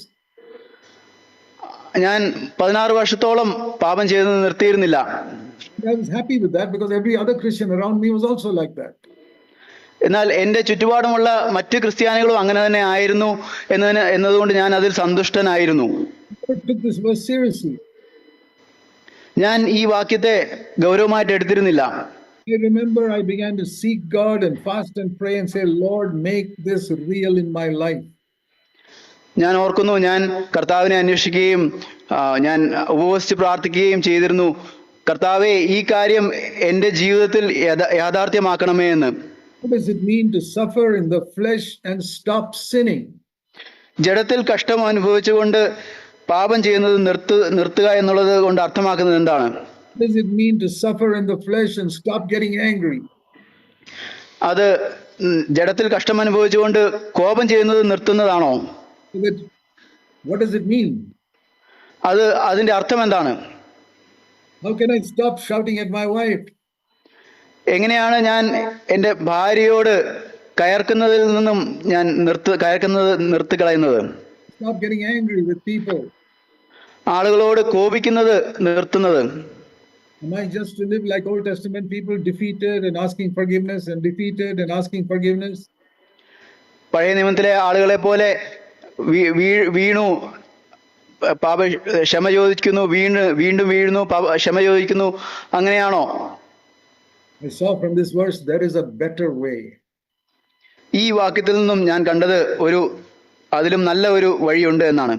ഞാൻ 16 വർഷത്തോളം പാപം ചെയ്ത് നിർത്തിയിരുന്നില്ല. I was happy with that because every other Christian around me was also like that. എന്നാൽ എൻ്റെ ചുറ്റുപാടുമുള്ള മറ്റ് ക്രിസ്ത്യാനികളും അങ്ങനെ തന്നെ ആയിരുന്നു എന്നതുകൊണ്ട് ഞാൻ അതിൽ സന്തുഷ്ടനായിരുന്നു. I took this verse seriously. ഞാൻ ഈ വാക്യത്തെ ഗൗരവമായിട്ട് എടുത്തിരുന്നില്ല. I remember I began to seek God and fast and pray and say, Lord, make this real in my life. ഞാൻ ഓർക്കുന്നു, ഞാൻ കർത്താവിനെ അന്വേഷിക്കുകയും ഞാൻ ഉപവസിച്ച് പ്രാർത്ഥിക്കുകയും ചെയ്തിരുന്നു. കർത്താവേ, ഈ കാര്യം എൻ്റെ ജീവിതത്തിൽ യാഥാർത്ഥ്യമാക്കണമേ എന്ന്. What does it mean to suffer in the flesh and stop sinning? ജഡത്തിൽ കഷ്ടം അനുഭവിച്ചുകൊണ്ട് പാപം ചെയ്യുന്നത് നിർത്തുക എന്നുള്ളത് കൊണ്ട് അർത്ഥമാക്കുന്നത് എന്താണ്? What does it mean to suffer in the flesh and stop getting angry? അത് ജഡത്തിൽ കഷ്ടം അനുഭവിച്ചുകൊണ്ട് കോപം ചെയ്യുന്നത് നിർത്തുന്നതാണോ? What does it mean? അതിന്റെ അർത്ഥം എന്താണ്? How can I stop shouting at my wife? എങ്ങനെയാണ് ഞാൻ എൻ്റെ ഭാര്യയോട് കയർക്കുന്നതിൽ നിന്നും ഞാൻ നിർത്തിക്കളയുന്നത്? Stop getting angry with people. ആളുകളോട് കോപിക്കുന്നത് നിർത്തുന്നത്? Am I just to live like Old Testament people, defeated and asking forgiveness and defeated and asking forgiveness? പഴയ നിയമത്തിലെ ആളുകളെ പോലെ വീണു ക്ഷമ ചോദിക്കുന്നു, വീണ്ടും വീഴുന്നു, ക്ഷമ ചോദിക്കുന്നു, അങ്ങനെയാണോ? I saw from this verse there is a better way. ഈ വാക്യത്തിൽ നിന്നും ഞാൻ കണ്ടത് അതിലും നല്ല ഒരു വഴിയുണ്ട് എന്നാണ്.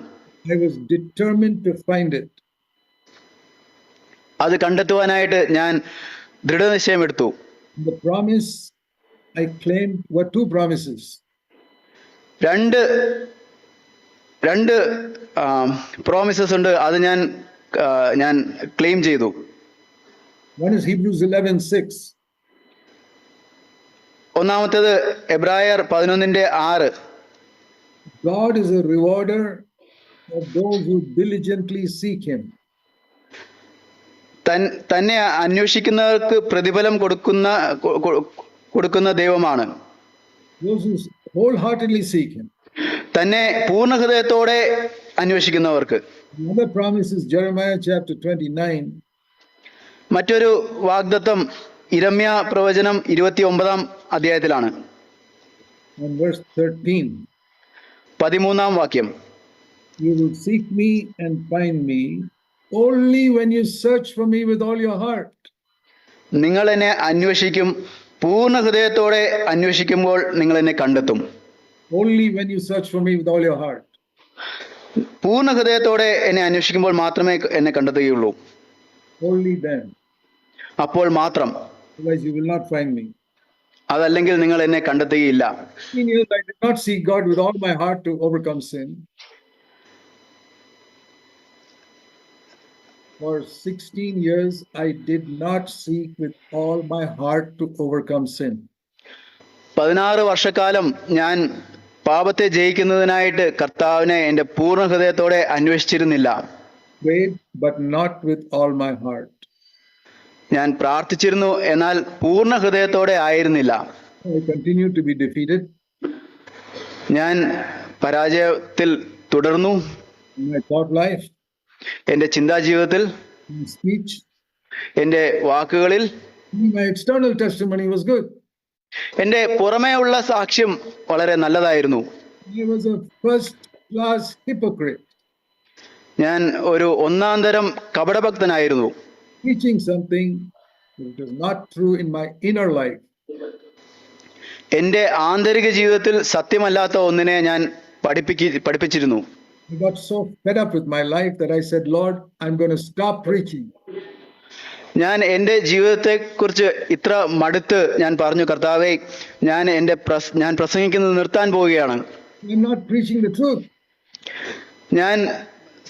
I was determined to find it. അത് കണ്ടെത്തുവാനായിട്ട് ഞാൻ ദൃഢനിശ്ചയം എടുത്തു. The promise I claimed were two promises. രണ്ട് പ്രോമിസസ് ഉണ്ട്, അത് ഞാൻ ക്ലെയിം ചെയ്തു. One is Hebrews 11:6. ഒന്നാമത്തേത് എബ്രായർ 11:6. God is a rewarder of those who diligently seek him. തന്നെ അന്വേഷിക്കുന്നവർക്ക് പ്രതിഫലം കൊടുക്കുന്ന ദൈവമാണ്. Those who wholeheartedly seek him. തന്നെ പൂർണ്ണ ഹൃദയത്തോടെ അന്വേഷിക്കുന്നവർക്ക്. Another promise is Jeremiah chapter 29. മറ്റൊരു വാഗ്ദത്തം ഇരമ്യ പ്രവചനം 29-ാം അധ്യായത്തിലാണ്. And verse 13. 13-ാം വാക്യം. You will seek me and find me only when you search for me with all your heart. നിങ്ങൾ എന്നെ അന്വേഷിക്കും, പൂർണ്ണ ഹൃദയത്തോടെ അന്വേഷിക്കുമ്പോൾ നിങ്ങൾ എന്നെ കണ്ടെത്തും. Only when you search for me with all your heart. പൂർണ്ണ ഹൃദയത്തോടെ എന്നെ അന്വേഷിക്കുമ്പോൾ മാത്രമേ എന്നെ കണ്ടെത്തുകയുള്ളൂ. Only then. അപ്പോൾ മാത്രം. Otherwise you will not find me. അതല്ലെങ്കിൽ നിങ്ങൾ എന്നെ കണ്ടെത്തുകയില്ല. 16 years I did not seek God with all my heart to overcome sin. For 16 years I did not seek with all my heart to overcome sin. 16 വർഷക്കാലം ഞാൻ പാപത്തെ ജയിക്കുന്നതിനായിട്ട് കർത്താവിനെ എൻ്റെ പൂർണ്ണ ഹൃദയത്തോടെ അന്വേഷിച്ചിരുന്നില്ല. Prayed but not with all my heart. ഞാൻ പ്രാർത്ഥിച്ചിരുന്നു, എന്നാൽ പൂർണ്ണ ഹൃദയത്തോടെ ആയിരുന്നില്ല. I continued to be defeated. ഞാൻ പരാജയത്തിൽ തുടർന്നു. In my thought life, എൻ്റെ ചിന്താജീവിതത്തിൽ, in speech, എൻ്റെ വാക്കുകളിൽ. my external testimony was good. എൻ്റെ പുറമേ ഉള്ള സാക്ഷ്യം വളരെ നല്ലതായിരുന്നു. I was a first class hypocrite. ഞാൻ ഒരു ഒന്നാം തരം കപടഭക്തനായിരുന്നു. Preaching something that was not true in my inner life. എൻ്റെ ആന്തരിക ജീവിതത്തിൽ സത്യമല്ലാത്ത ഒന്നിനെ ഞാൻ പഠിപ്പിച്ചിരുന്നു. I got so fed up with my life that I said, Lord, I'm going to stop preaching. ഞാൻ എൻ്റെ ജീവിതത്തെക്കുറിച്ച് ഇത്ര മടുത്ത് ഞാൻ പറഞ്ഞു, കർത്താവേ, ഞാൻ പ്രസംഗിക്കുന്നത് നിർത്താൻ പോവുകയാണ്. I'm not preaching the truth. ഞാൻ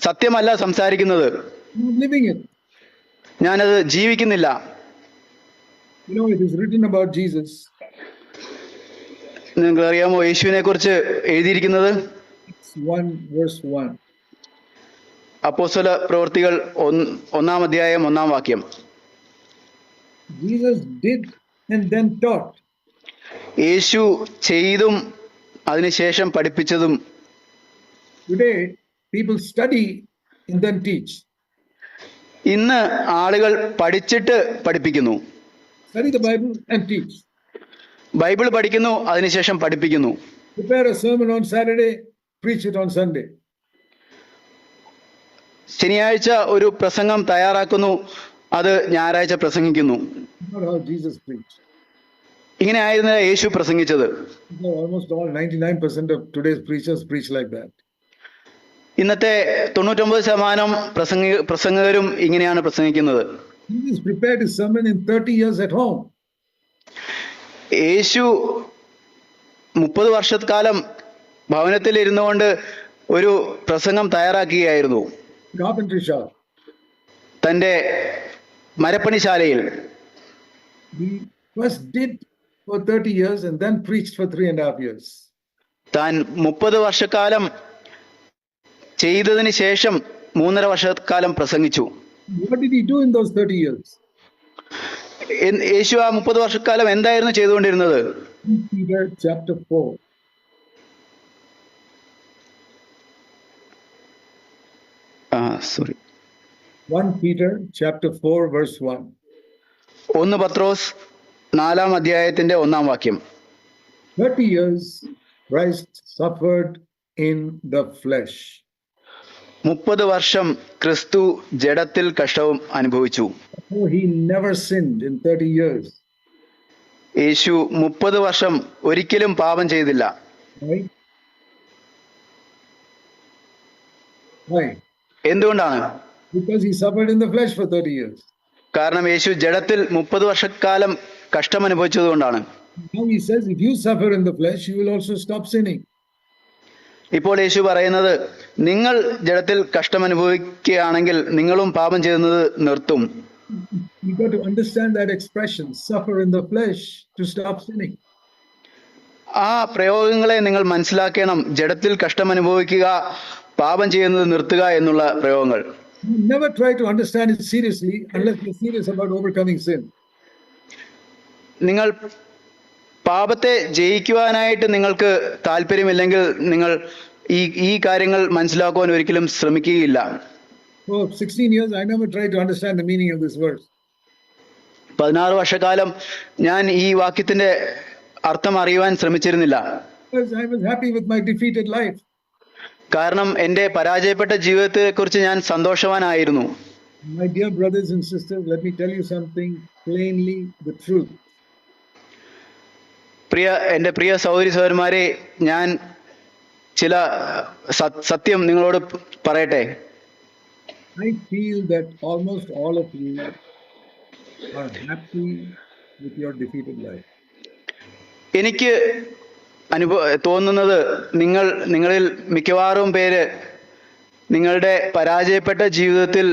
സത്യമല്ല സംസാരിക്കുന്നത്. I'm not living it. ഞാനത് ജീവിക്കുന്നില്ല. You know, it is written about Jesus. നിങ്ങൾക്ക് അറിയാമോ യേശുവിനെ കുറിച്ച് എഴുതിയിരിക്കുന്നത്? 1 verse 1. അപ്പോസ്തല പ്രവൃത്തികൾ 1-ാം അധ്യായം 1-ാം വാക്യം. Jesus did and then taught. യേശു ചെയ്തും അതിനുശേഷം പഠിപ്പിച്ചതും. Today, people study and then teach. ഇന്ന് ആളുകൾ പഠിച്ചിട്ട് പഠിപ്പിക്കുന്നു. Study the Bible and teach. Bible പഠിക്കുന്നു, അതിനുശേഷം പഠിപ്പിക്കുന്നു. Prepare a sermon on Saturday, preach it on Sunday. ശനിയാഴ്ച ഒരു പ്രസംഗം തയ്യാറാക്കുന്നു, അത് ഞായറാഴ്ച പ്രസംഗിക്കുന്നു. Not how Jesus preached. ഇങ്ങനെ ആയിരുന്നു യേശു പ്രസംഗിച്ചത്. Almost all 99% of today's preachers preach like that. ഇന്നത്തെ 99% പ്രസംഗകരും ഇങ്ങനെയാണ് പ്രസംഗിക്കുന്നത്. Jesus prepared his sermon in 30 years at home. യേശു 30 വർഷക്കാലം ഭവനത്തിൽ ഇരുന്നുകൊണ്ട് ഒരു പ്രസംഗം തയ്യാറാക്കുകയായിരുന്നു. Carpentry shop. തൻ്റെ മരപ്പണിശാലയിൽ. He first did for 30 years and then preached for 3.5 years. താൻ 30 വർഷക്കാലം ചെയ്തതിന് ശേഷം 3.5 വർഷക്കാലം പ്രസംഗിച്ചു. What did he do in those 30 years? യേശു ആ 30 വർഷക്കാലം എന്തായിരുന്നു ചെയ്തുകൊണ്ടിരുന്നത്? Peter chapter 4. Sorry. 1 Peter chapter 4 verse 1. 1 പത്രോസ് 4-ാം അധ്യായത്തിന്റെ 1-ാം വാക്യം. 30 years Christ suffered in the flesh. 30 വർഷം ക്രിസ്തു ജഡത്തിൽ കഷ്ടവും അനുഭവിച്ചു. Oh, he never sinned in 30 years. യേശു 30 വർഷം ഒരിക്കലും പാപം ചെയ്തില്ല. Right? Why? എന്തുകൊണ്ടാണ്? Because he suffered in the flesh for 30 years. കാരണം യേശു ജഡത്തിൽ 30 വർഷക്കാലം കഷ്ടം അനുഭവിച്ചതുകൊണ്ടാണ്. Now he says, if you suffer in the flesh, you will also stop sinning. ഇപ്പോൾ യേശു പറയുന്നത്, നിങ്ങൾ ജഡത്തിൽ കഷ്ടം അനുഭവിക്കുകയാണെങ്കിൽ നിങ്ങളും പാപം ചെയ്യുന്നത് നിർത്തും. You got to understand that expression, suffer in the flesh, to stop sinning. ആ പ്രയോഗങ്ങളെ നിങ്ങൾ മനസ്സിലാക്കണം. ജഡത്തിൽ കഷ്ടം അനുഭവിക്കുക, പാപം ചെയ്യുന്നത് നിർത്തുക എന്നുള്ള പ്രയോഗങ്ങൾ. You never try to understand it seriously unless you're serious about overcoming sin. നിങ്ങൾ പാപത്തെ ജയിക്കുവാനായിട്ട് നിങ്ങൾക്ക് താല്പര്യമില്ലെങ്കിൽ നിങ്ങൾ ഈ കാര്യങ്ങൾ മനസ്സിലാക്കുവാൻ ഒരിക്കലും ശ്രമിക്കുകയില്ല. For 16 years, I never tried to understand the meaning of this verse. 16 വർഷക്കാലം ഞാൻ ഈ വാക്യത്തിന്റെ അർത്ഥം അറിയുവാൻ ശ്രമിച്ചിരുന്നില്ല. Because I was happy with my defeated life. കാരണം എൻ്റെ പരാജയപ്പെട്ട ജീവിതത്തെ കുറിച്ച് ഞാൻ സന്തോഷവാനായിരുന്നു. My dear brothers and sisters, let me tell you something plainly, the truth. എൻ്റെ പ്രിയ സഹോദരി സഹോദരന്മാരെ, ഞാൻ ചില സത്യം നിങ്ങളോട് പറയട്ടെ. I feel that almost all of you are happy with your defeated life. എനിക്ക് തോന്നുന്നത് നിങ്ങളിൽ മിക്കവാറും പേര് നിങ്ങളുടെ പരാജയപ്പെട്ട ജീവിതത്തിൽ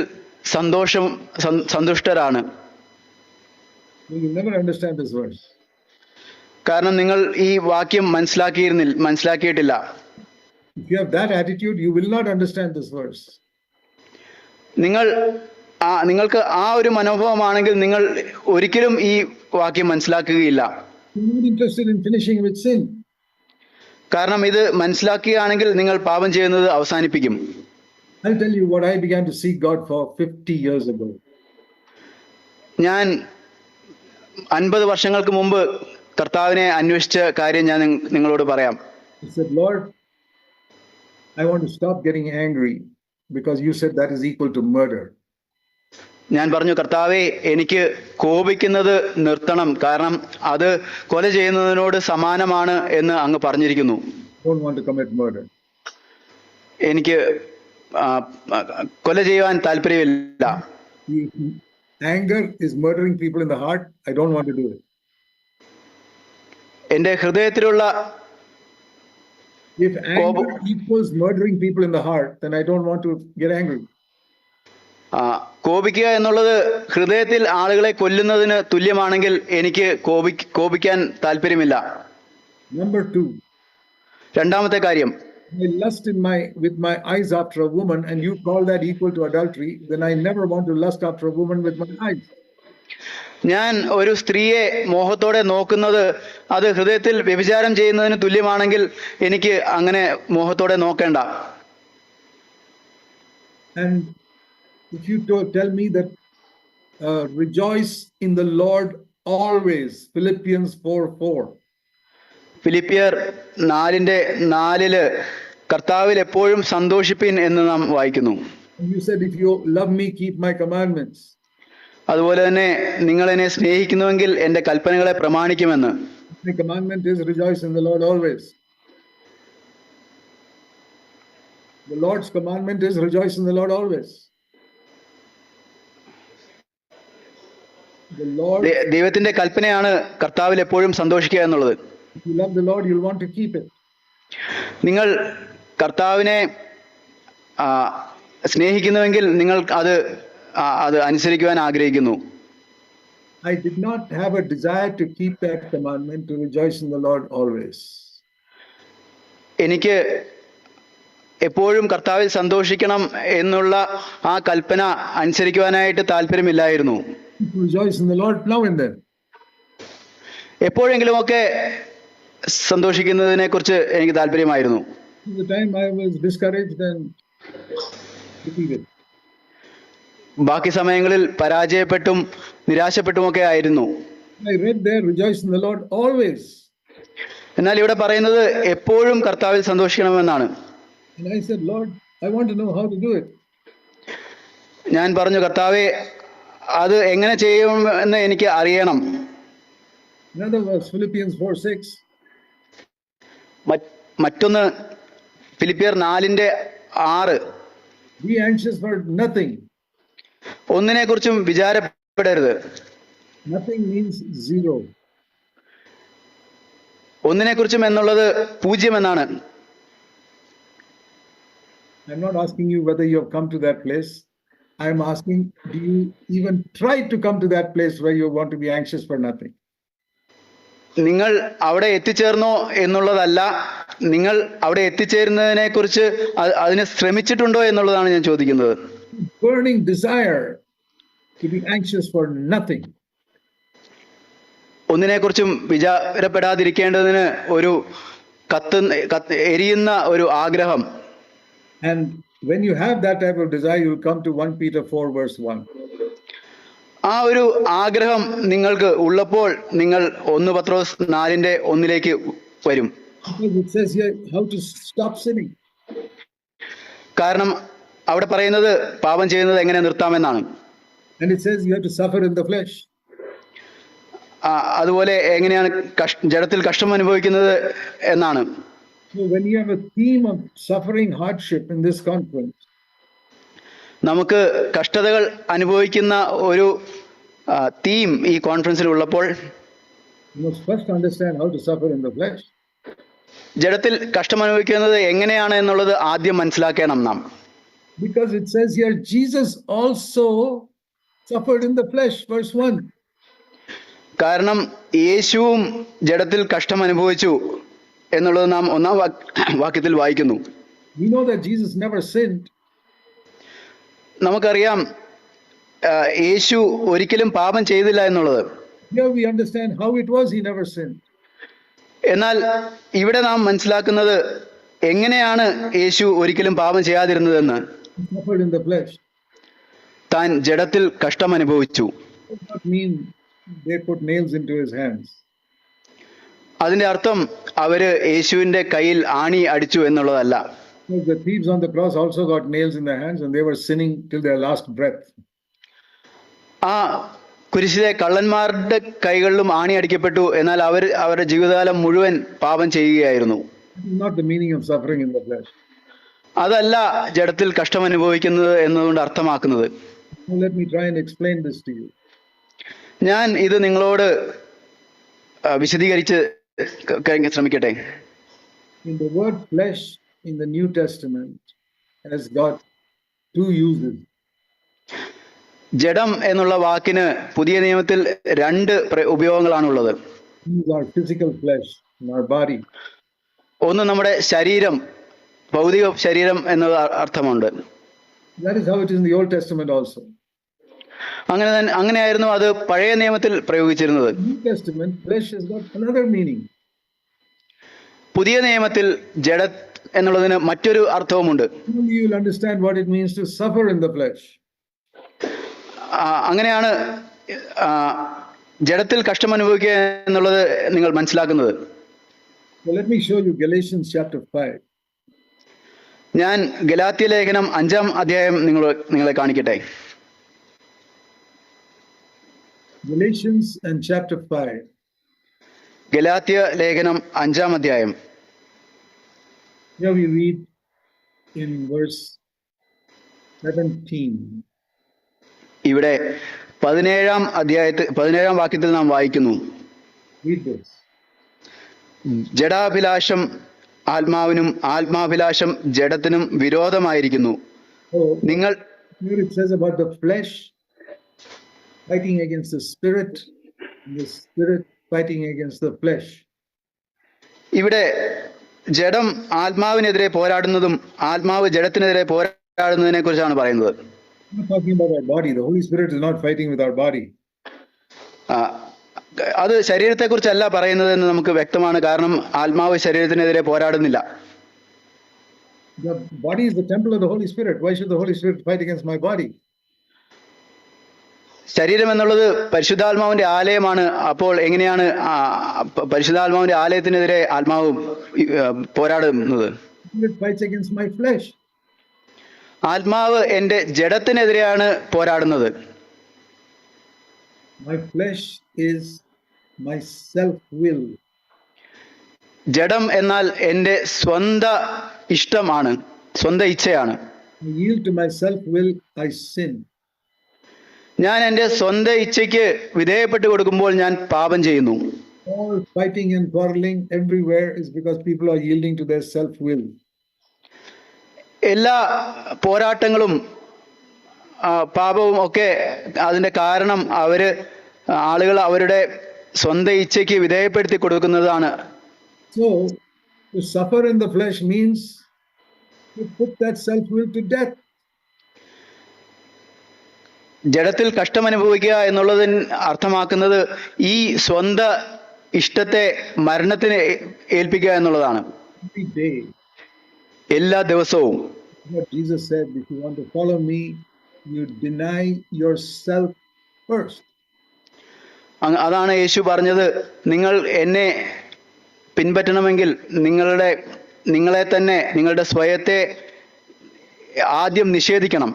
സന്തുഷ്ടരാണ്. You never understand this verse. കാരണം നിങ്ങൾ ഈ വാക്യം മനസ്സിലാക്കിയിട്ടില്ല. If you have that attitude, you will not understand this verse. നിങ്ങൾക്ക് ആ ഒരു മനോഭാവമാണെങ്കിൽ നിങ്ങൾ ഒരിക്കലും ഈ വാക്യം മനസ്സിലാക്കുകയില്ല. You're not interested in finishing with sin. കാരണം ഇത് മനസ്സിലാക്കുകയാണെങ്കിൽ നിങ്ങൾ പാപം ചെയ്യുന്നത് അവസാനിപ്പിക്കും. I'll tell you what I began to seek God for 50 years ago. ഞാൻ 50 വർഷങ്ങൾക്ക് മുമ്പ് കർത്താവിനെ അന്വേഷിച്ച കാര്യം ഞാൻ നിങ്ങളോട് പറയാം. I said, Lord, I want to stop getting angry because you said that is equal to murder. ഞാൻ പറഞ്ഞു, കർത്താവേ, എനിക്ക് കോപിക്കുന്നത് നിർത്തണം, കാരണം അത് കൊല ചെയ്യുന്നതിനോട് സമാനമാണ് എന്ന് അങ്ങ് പറഞ്ഞിരിക്കുന്നു. Don't want to commit murder. എനിക്ക് കൊല ചെയ്യുവാൻ താല്പര്യമില്ല. Anger is murdering people in the heart. I don't want to do it. എൻ്റെ ഹൃദയത്തിലുള്ള If anger equals murdering people in the heart, then I don't want to get angry. കോപിക്കുക എന്നുള്ളത് ഹൃദയത്തിൽ ആളുകളെ കൊല്ലുന്നതിന് തുല്യമാണെങ്കിൽ എനിക്ക് കോപിക്കാൻ താല്പര്യമില്ല. Number 2. രണ്ടാമത്തെ കാര്യം, I lust with my eyes after a woman, and you call that equal to adultery, then I never want to lust after a woman with my eyes. ഞാൻ ഒരു സ്ത്രീയെ മോഹത്തോടെ നോക്കുന്നത് അത് ഹൃദയത്തിൽ വ്യഭിചാരം ചെയ്യുന്നതിന് തുല്യമാണെങ്കിൽ എനിക്ക് അങ്ങനെ മോഹത്തോടെ നോക്കേണ്ട. And if you tell me that rejoice in the Lord always, Philippians 4:4. ഫിലിപ്പിയർ 4:4 കർത്താവിൽ എപ്പോഴും സന്തോഷിപ്പിൻ എന്ന് നാം വായിക്കുന്നു. You said, if you love me, keep my commandments. അതുപോലെ തന്നെ നിങ്ങൾ എന്നെ സ്നേഹിക്കുന്നുവെങ്കിൽ എൻ്റെ കൽപ്പനകളെ പ്രമാണിക്കുമെന്ന്. My commandment is rejoice in the Lord always. The Lord's commandment is rejoice in the Lord always. ദൈവത്തിന്റെ കൽപ്പനയാണ് കർത്താവിൽ എപ്പോഴും സന്തോഷിക്കുക എന്നുള്ളത്. If you love the Lord, you'll want to keep it. നിങ്ങൾ കർത്താവിനെ സ്നേഹിക്കുന്നുവെങ്കിൽ നിങ്ങൾ അത് അനുസരിക്കുവാൻ ആഗ്രഹിക്കുന്നു. I did not have a desire to keep that commandment, to rejoice in the Lord always. എനിക്ക് എപ്പോഴും കർത്താവിൽ സന്തോഷിക്കണം എന്നുള്ള ആ കൽപ്പന അനുസരിക്കുവാനായിട്ട് താല്പര്യമില്ലായിരുന്നു. Rejoice in the Lord now and then. എപ്പോഴെങ്കിലുമൊക്കെ സന്തോഷിക്കുന്നതിനെ കുറിച്ച് എനിക്ക് താല്പര്യമായിരുന്നു. The time I was discouraged and defeated. ബാക്കി സമയങ്ങളിൽ പരാജയപ്പെട്ടും നിരാശപ്പെട്ടുമൊക്കെ ആയിരുന്നു. I read there, rejoice in the Lord always. എന്നാൽ ഇവിടെ പറയുന്നത് എപ്പോഴും കർത്താവിൽ സന്തോഷിക്കണമെന്നാണ്. And I said, Lord, I want to know how to do it. ഞാൻ പറഞ്ഞു, കർത്താവേ, അത് എങ്ങനെ ചെയ്യുമെന്ന് എനിക്ക് അറിയണം. Another verse, Philippians 4:6. മറ്റൊന്ന് ഫിലിപ്പിയർ 4:6. Be anxious for nothing. ഒന്നിനെ കുറിച്ചും വിചാരപ്പെടരുത്. Nothing means zero. ഒന്നിനെ കുറിച്ചും എന്നുള്ളത് 0 എന്നാണ്. I'm not asking you whether you have come to that place. I'm asking, do you even try to come to that place where you want to be anxious for nothing? നിങ്ങൾ അവിടെ എത്തിച്ചേർന്നോ എന്നുള്ളതല്ല, നിങ്ങൾ അവിടെ എത്തിച്ചേരുന്നതിനെ കുറിച്ച് അതിന് ശ്രമിച്ചിട്ടുണ്ടോ എന്നുള്ളതാണ് ഞാൻ ചോദിക്കുന്നത്. burning desire to be anxious for nothing. ഒന്നിനെക്കുറിച്ചും വിചാരപ്പെടാതിരിക്കേണ്ടതിന് ഒരു എരിയുന്ന ഒരു ആഗ്രഹം. And when you have that type of desire, you will come to 1 Peter 4 verse 1. ആ ഒരു ആഗ്രഹം നിങ്ങൾക്ക് ഉള്ളപ്പോൾ നിങ്ങൾ 1 പത്രോസ് 4:1 വരും. Because it says here how to stop sinning. കാരണം അവിടെ പറയുന്നത് പാപം ചെയ്യുന്നത് എങ്ങനെ നിർത്താമെന്നാണ്. And it says you have to suffer in the flesh. അതുപോലെ എങ്ങനെയാണ് ജഡത്തിൽ കഷ്ടം അനുഭവിക്കുന്നത് എന്നാണ്. So when you have a theme of suffering hardship in this conference, നമുക്ക് കഷ്ടതകൾ അനുഭവിക്കുന്ന ഒരു തീം ഈ കോൺഫറൻസിൽ ഉള്ളപ്പോൾ you must first understand how to suffer in the flesh. ജഡത്തിൽ കഷ്ടം അനുഭവിക്കുന്നത് എങ്ങനെയാണ് എന്നുള്ളത് ആദ്യം മനസ്സിലാക്കണം നാം. Because it says here Jesus also suffered in the flesh, verse 1. കാരണം യേശുവും ജഡത്തിൽ കഷ്ടം അനുഭവിച്ചു എന്നുള്ളത് നാം 1-ാം വാക്യത്തിൽ വായിക്കുന്നു. We know that Jesus never sinned. നമുക്കറിയാം യേശു ഒരിക്കലും പാപം ചെയ്തില്ല എന്നുള്ളത്. Here we understand how it was he never sinned. എന്നാൽ ഇവിടെ നാം മനസ്സിലാക്കുന്നത് എങ്ങനെയാണ് യേശു ഒരിക്കലും പാപം ചെയ്യാതിരുന്നതെന്ന്. He suffered in the flesh. താൻ ജഡത്തിൽ കഷ്ടം അനുഭവിച്ചു. It does not mean they put nails into his hands. അതിന്റെ അർത്ഥം അവര് യേശുവിന്റെ കയ്യിൽ ആണി അടിച്ചു എന്നുള്ളതല്ല. The thieves on the cross also got nails in their hands and they were sinning till their last breath. ആ കുരിശിലെ കള്ളന്മാരുടെ കൈകളിലും ആണി അടിക്കപ്പെട്ടു, എന്നാൽ അവരുടെ ജീവിതകാലം മുഴുവൻ പാപം ചെയ്യുകയായിരുന്നു. Not the meaning of suffering in the flesh. അതല്ല ജഡത്തിൽ കഷ്ടം അനുഭവിക്കുന്നത് എന്നതുകൊണ്ട് അർത്ഥമാക്കുന്നത്. Now let me try and explain this to you. ഞാൻ ഇത് നിങ്ങളോട് വിശദീകരിച്ച് ശ്രമിക്കട്ടെ. In the word flesh in the New Testament has got two uses. ജഡം എന്നുള്ള വാക്കിന് പുതിയ നിയമത്തിൽ 2 ഉപയോഗങ്ങളാണുള്ളത്. These are physical flesh in our body. ഒന്ന് നമ്മുടെ ശരീരം, ഭൗതിക ശരീരം എന്ന അർത്ഥമുണ്ട്. That is how it is in the Old Testament also. അങ്ങനെയായിരുന്നു അത് പഴയ നിയമത്തിൽ പ്രയോഗിച്ചിരുന്നത്. New Testament flesh has got another meaning. പുതിയ നിയമത്തിൽ ജഡ എന്നുള്ളതിന് മറ്റൊരു അർത്ഥവുമുണ്ട്. You will understand what it means to suffer in the flesh. അങ്ങനെയാണ് ജഡത്തിൽ കഷ്ടം അനുഭവിക്കുക എന്നുള്ളത് നിങ്ങൾ മനസ്സിലാക്കുന്നത്. So let me show you Galatians chapter 5. ഞാൻ ഗലാത്യ ലേഖനം 5-ാം അധ്യായം നിങ്ങളെ കാണിക്കട്ടെ. Galatians and chapter 5. ഗലാത്യ ലേഖനം 5-ാം അധ്യായം. Here we read in verse 17. ഇവിടെ 17-ാം വാക്യത്തിൽ നാം വായിക്കുന്നു. Read this. ജഡാഭിലാഷം ആത്മാവിനും ആത്മാഭിലാഷം ജഡത്തിനും വിരോധമായിരിക്കുന്നു. നിങ്ങൾ Here it says about the flesh fighting against the spirit, and the spirit fighting against the flesh. ഇവിടെ ജഡം ആത്മാവിനെതിരെ പോരാടുന്നതും ആത്മാവ് ജഡത്തിനെതിരെ പോരാടുന്നതിനെ കുറിച്ചാണ് പറയുന്നത്. I'm not talking about our body. The Holy Spirit is not fighting with our body. അത് ശരീരത്തെ കുറിച്ചല്ല പറയുന്നതെന്ന് നമുക്ക് വ്യക്തമാണ്. കാരണം ആത്മാവ് ശരീരത്തിനെതിരെ പോരാടുന്നില്ല. The body is the temple of the Holy Spirit. Why should the Holy Spirit fight against my body? ശരീരം എന്നുള്ളത് പരിശുദ്ധാത്മാവിന്റെ ആലയമാണ്. അപ്പോൾ എങ്ങനെയാണ് പരിശുദ്ധാത്മാവിന്റെ ആലയത്തിനെതിരെ ആത്മാവ് പോരാടുന്നത്? It fights against my flesh. ആത്മാവ് എന്റെ ജഡത്തിനെതിരെയാണ് പോരാടുന്നത്. My flesh is my self-will. ജഡം എന്നാൽ എന്റെ സ്വന്ത ഇഷ്ടമാണ്, സ്വന്ത ഇച്ഛയാണ്. I yield to my self-will, I sin. ഞാൻ എന്റെ സ്വന്തം ഇച്ഛയ്ക്ക് വിധേയപ്പെട്ടു കൊടുക്കുമ്പോൾ ഞാൻ പാപം ചെയ്യുന്നു. All fighting and quarreling everywhere is because people are yielding to their self-will. എല്ലാ പോരാട്ടങ്ങളും പാപവും ഒക്കെ അതിന്റെ കാരണം ആളുകൾ അവരുടെ സ്വന്തം ഇച്ഛയ്ക്ക് വിധേയപ്പെടുത്തി കൊടുക്കുന്നതാണ്. So to suffer in the flesh means to put that self-will to death. ജഡത്തിൽ കഷ്ടം അനുഭവിക്കുക എന്നുള്ളതിന് അർത്ഥമാക്കുന്നത് ഈ സ്വന്ത ഇഷ്ടത്തെ മരണത്തിന് ഏൽപ്പിക്കുക എന്നുള്ളതാണ്. Every day. എല്ലാ ദിവസവും. What Jesus said, if you want to follow me, you deny yourself first. അതാണ് യേശു പറഞ്ഞത്, നിങ്ങൾ എന്നെ പിൻപറ്റണമെങ്കിൽ നിങ്ങളെ തന്നെ, നിങ്ങളുടെ സ്വയത്തെ ആദ്യം നിഷേധിക്കണം.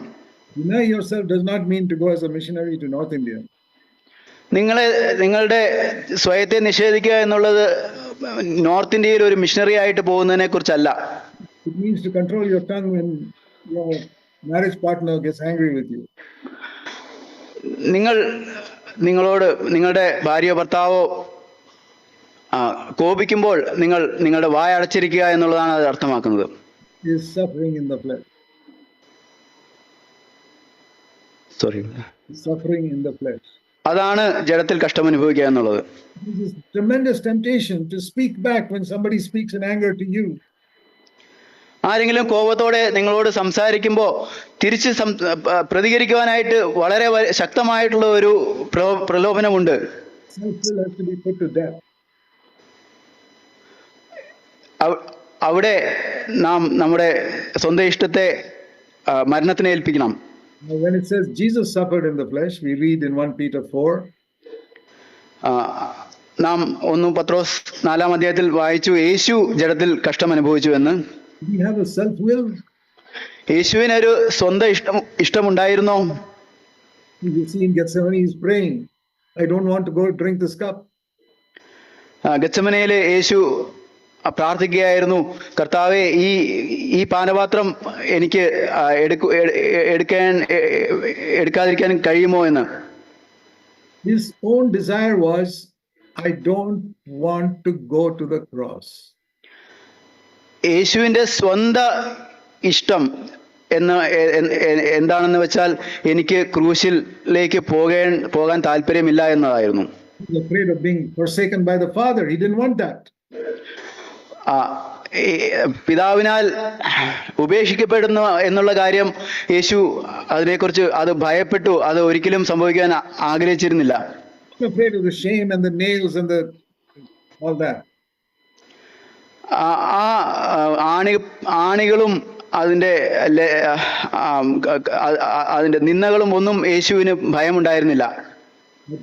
Deny yourself does not mean to go as a missionary to North India. നിങ്ങളുടെ സ്വയത്തെ നിഷേധിക്കുക എന്നുള്ളത് നോർത്ത് ഇന്ത്യയിൽ ഒരു മിഷണറി ആയിട്ട് പോകുന്നതിനെ കുറിച്ചല്ല. It means to control your tongue when your marriage partner gets angry with you. നിങ്ങളോട് നിങ്ങളുടെ ഭാര്യയോ ഭർത്താവോ കോപിക്കുമ്പോൾ നിങ്ങളുടെ വായ അടച്ചിരിക്കുക എന്നുള്ളതാണ് അത് അർത്ഥമാക്കുന്നത്. Is suffering in the flesh. Suffering in the flesh. അതാണ് ജഡത്തിൽ കഷ്ടം അനുഭവിക്കുക എന്നുള്ളത്. This is tremendous temptation to speak back when somebody speaks in anger to you. ആരെങ്കിലും കോപത്തോടെ നിങ്ങളോട് സംസാരിക്കുമ്പോൾ തിരിച്ച് പ്രതികരിക്കുവാനായിട്ട് വളരെ ശക്തമായിട്ടുള്ള ഒരു പ്രലോഭനമുണ്ട്. Self-will has to be put to death. അവിടെ നാം നമ്മുടെ സ്വന്തം ഇഷ്ടത്തെ മരണത്തിന് ഏൽപ്പിക്കണം. When it says Jesus suffered in the flesh, we read in 1 Peter 4. നാം 1 പത്രോസ് 4-ാം അധ്യായത്തിൽ വായിച്ചു, യേശു ജഡത്തിൽ കഷ്ടം അനുഭവിച്ചു എന്ന്. We have a self-will. യേശുവിന് ഒരു സ്വന്തം ഇഷ്ടമുണ്ടായിരുന്നോ? You see in Gethsemane he's praying, I don't want to go drink this cup. ഗെത്സമനയിൽ യേശു പ്രാർത്ഥിക്കുകയായിരുന്നു, കർത്താവേ ഈ പാനപാത്രം എനിക്ക് എടുക്കാതിരിക്കാൻ കഴിയുമോ എന്ന്. His own desire was, I don't want to go to the cross. യേശുവിന്റെ സ്വന്തം ഇഷ്ടം എന്താണെന്ന് വെച്ചാൽ എനിക്ക് ക്രൂശിലേക്ക് പോകാൻ താല്പര്യമില്ല എന്നതായിരുന്നു. He was afraid of being forsaken by the Father. He didn't want that. പിതാവിനാൽ ഉപേക്ഷിക്കപ്പെടുന്നു എന്നുള്ള കാര്യം യേശു അതിനെക്കുറിച്ച് അത് ഭയപ്പെട്ടു. അത് ഒരിക്കലും സംഭവിക്കാൻ ആഗ്രഹിച്ചിരുന്നില്ല. Afraid of the shame and the nails and all that. ആണികളും അതിന്റെ നിന്ദകളും ഒന്നും യേശുവിന് ഭയമുണ്ടായിരുന്നില്ല.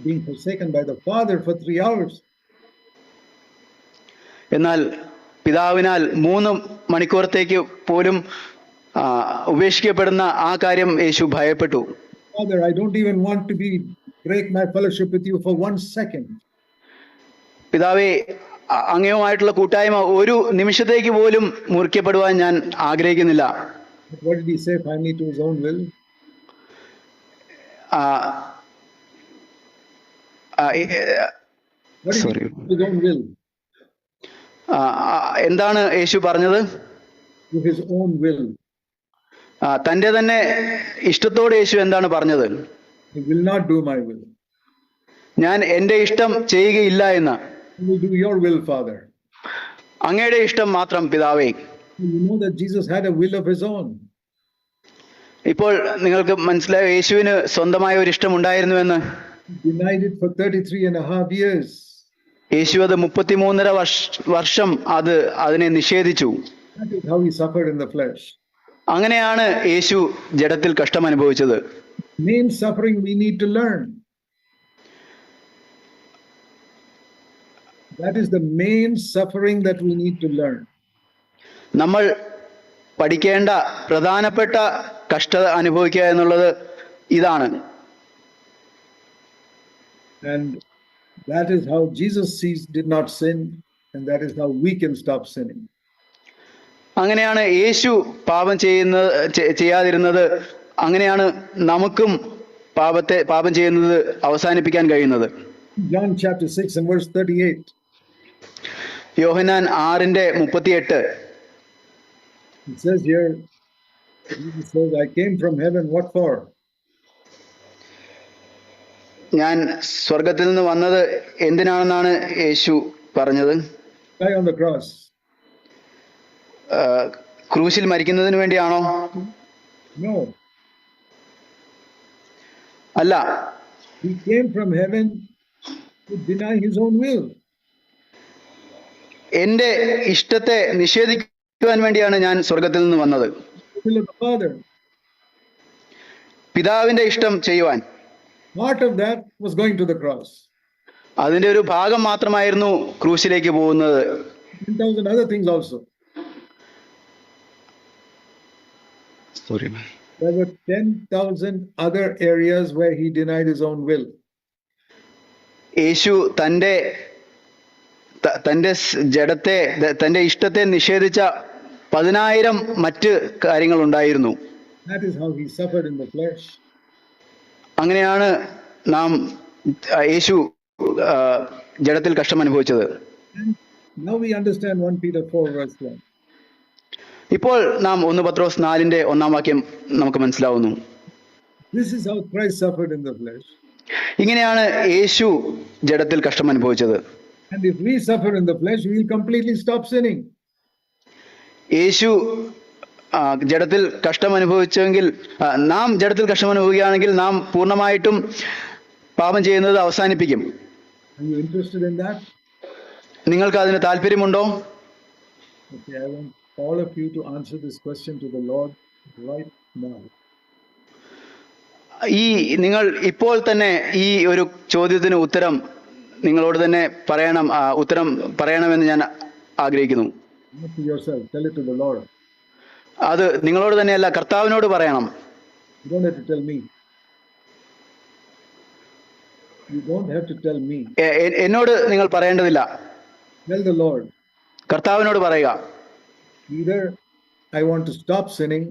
Being forsaken by the Father for 3 hours. എന്നാൽ പിതാവിനാൽ 3 മണിക്കൂറത്തേക്ക് പോലും ഉപേക്ഷിക്കപ്പെടുന്ന ആ കാര്യം യേശു ഭയപ്പെട്ടു. Father, I don't even want to break my fellowship with you for 1 second. പിതാവേ, അങ്ങയുമായിട്ടുള്ള കൂട്ടായ്മ ഒരു നിമിഷത്തേക്ക് പോലും മുറിക്കപ്പെടുവാൻ ഞാൻ ആഗ്രഹിക്കുന്നില്ല. What did he say finally to his own will? His own will. എന്താണ് യേശു പറഞ്ഞത്? His own will. തന്റെ തന്നെ ഇഷ്ടത്തോട് യേശു എന്താണ് പറഞ്ഞത്? I will not do my will. ഞാൻ എന്റെ ഇഷ്ടം ചെയ്യുകയില്ല എന്ന്. I will do your will, Father. അങ്ങയുടെ ഇഷ്ടം മാത്രം പിതാവേ. You know that Jesus had a will of his own. ഇപ്പോൾ നിങ്ങൾക്ക് മനസ്സിലായോ യേശുവിന് സ്വന്തമായ ഒരു ഇഷ്ടം ഉണ്ടായിരുന്നുവെന്ന്? He denied it for 33.5 years. യേശു അത് 33.5 വർഷം അതിനെ നിഷേധിച്ചു. That is how he suffered in the flesh. അങ്ങനെയാണ് യേശു ജഡത്തിൽ കഷ്ടം അനുഭവിച്ചത്. Main suffering we need to learn. That is the main suffering that we need to learn. നമ്മൾ പഠിക്കേണ്ട പ്രധാനപ്പെട്ട കഷ്ടത അനുഭവിക്കുക എന്നുള്ളത് ഇതാണ്. And that is how Jesus did not sin, and that is how we can stop sinning. അങ്ങനെയാണ് യേശു പാപം ചെയ്യാതിരുന്നത്. അങ്ങനെയാണ് നമുക്കും പാപം ചെയ്യുന്നത് അവസാനിപ്പിക്കാൻ കഴിയുന്നത്. John chapter 6 and verse 38. Yohannan 6:38. It says here, Jesus says, I came from heaven, what for? ഞാൻ സ്വർഗത്തിൽ നിന്ന് വന്നത് എന്തിനാണെന്നാണ് യേശു പറഞ്ഞത്? Die on the cross. ക്രൂശിൽ മരിക്കുന്നതിന് വേണ്ടിയാണോ? No. അല്ല, He came from heaven to deny his own will. എന്റെ ഇഷ്ടത്തെ നിഷേധിക്കുവാൻ വേണ്ടിയാണ് ഞാൻ സ്വർഗത്തിൽ നിന്ന് വന്നത്. The will of the Father. പിതാവിന്റെ ഇഷ്ടം ചെയ്യുവാൻ. Part of that was going to the cross. അതിന്റെ ഒരു ഭാഗം മാത്രമായിരുന്നു ക്രൂശിലേക്ക് പോകുന്നത്. 10,000 other things also. Sorry, man. There were 10,000 other areas where he denied his own will. യേശു തന്റെ ജഡത്തെ, തന്റെ ഇഷ്ടത്തെ നിഷേധിച്ച 10,000 മറ്റ് കാര്യങ്ങൾ ഉണ്ടായിരുന്നു. That is how he suffered in the flesh. അങ്ങനെയാണ് നാം യേശു ജഡത്തിൽ കഷ്ടം അനുഭവിച്ചത്. And now we understand 1 Peter 4 verse 1. ഇപ്പോൾ നാം 1 പത്രോസ് 4:1 നമുക്ക് മനസ്സിലാവുന്നു. This is how Christ suffered in the flesh. ഇങ്ങനെയാണ് യേശു ജഡത്തിൽ കഷ്ടം അനുഭവിച്ചത്. And if we suffer in the flesh, we will completely stop sinning. യേശു ജഡത്തിൽ കഷ്ടം അനുഭവിച്ചെങ്കിൽ, നാം ജഡത്തിൽ കഷ്ടം അനുഭവിക്കുകയാണെങ്കിൽ നാം പൂർണ്ണമായിട്ടും പാപം ചെയ്യുന്നത് അവസാനിപ്പിക്കും. Are you interested in that? നിങ്ങൾക്ക് അതിന് താല്പര്യമുണ്ടോ? Okay, I want all of you to answer this question to the Lord right now. നിങ്ങൾ ഇപ്പോൾ തന്നെ ഈ ഒരു ചോദ്യത്തിന് ഉത്തരം നിങ്ങളോട് തന്നെ ഉത്തരം പറയണമെന്ന് ഞാൻ ആഗ്രഹിക്കുന്നു. Not to yourself, tell it to the Lord. അത് നിങ്ങളോട് തന്നെയല്ല, കർത്താവിനോട് പറയണം. You don't have to tell me. You don't have to tell me. എന്നോട് നിങ്ങൾ പറയേണ്ടതില്ല. Tell the Lord. കർത്താവിനോട് പറയുക. Either I want to stop sinning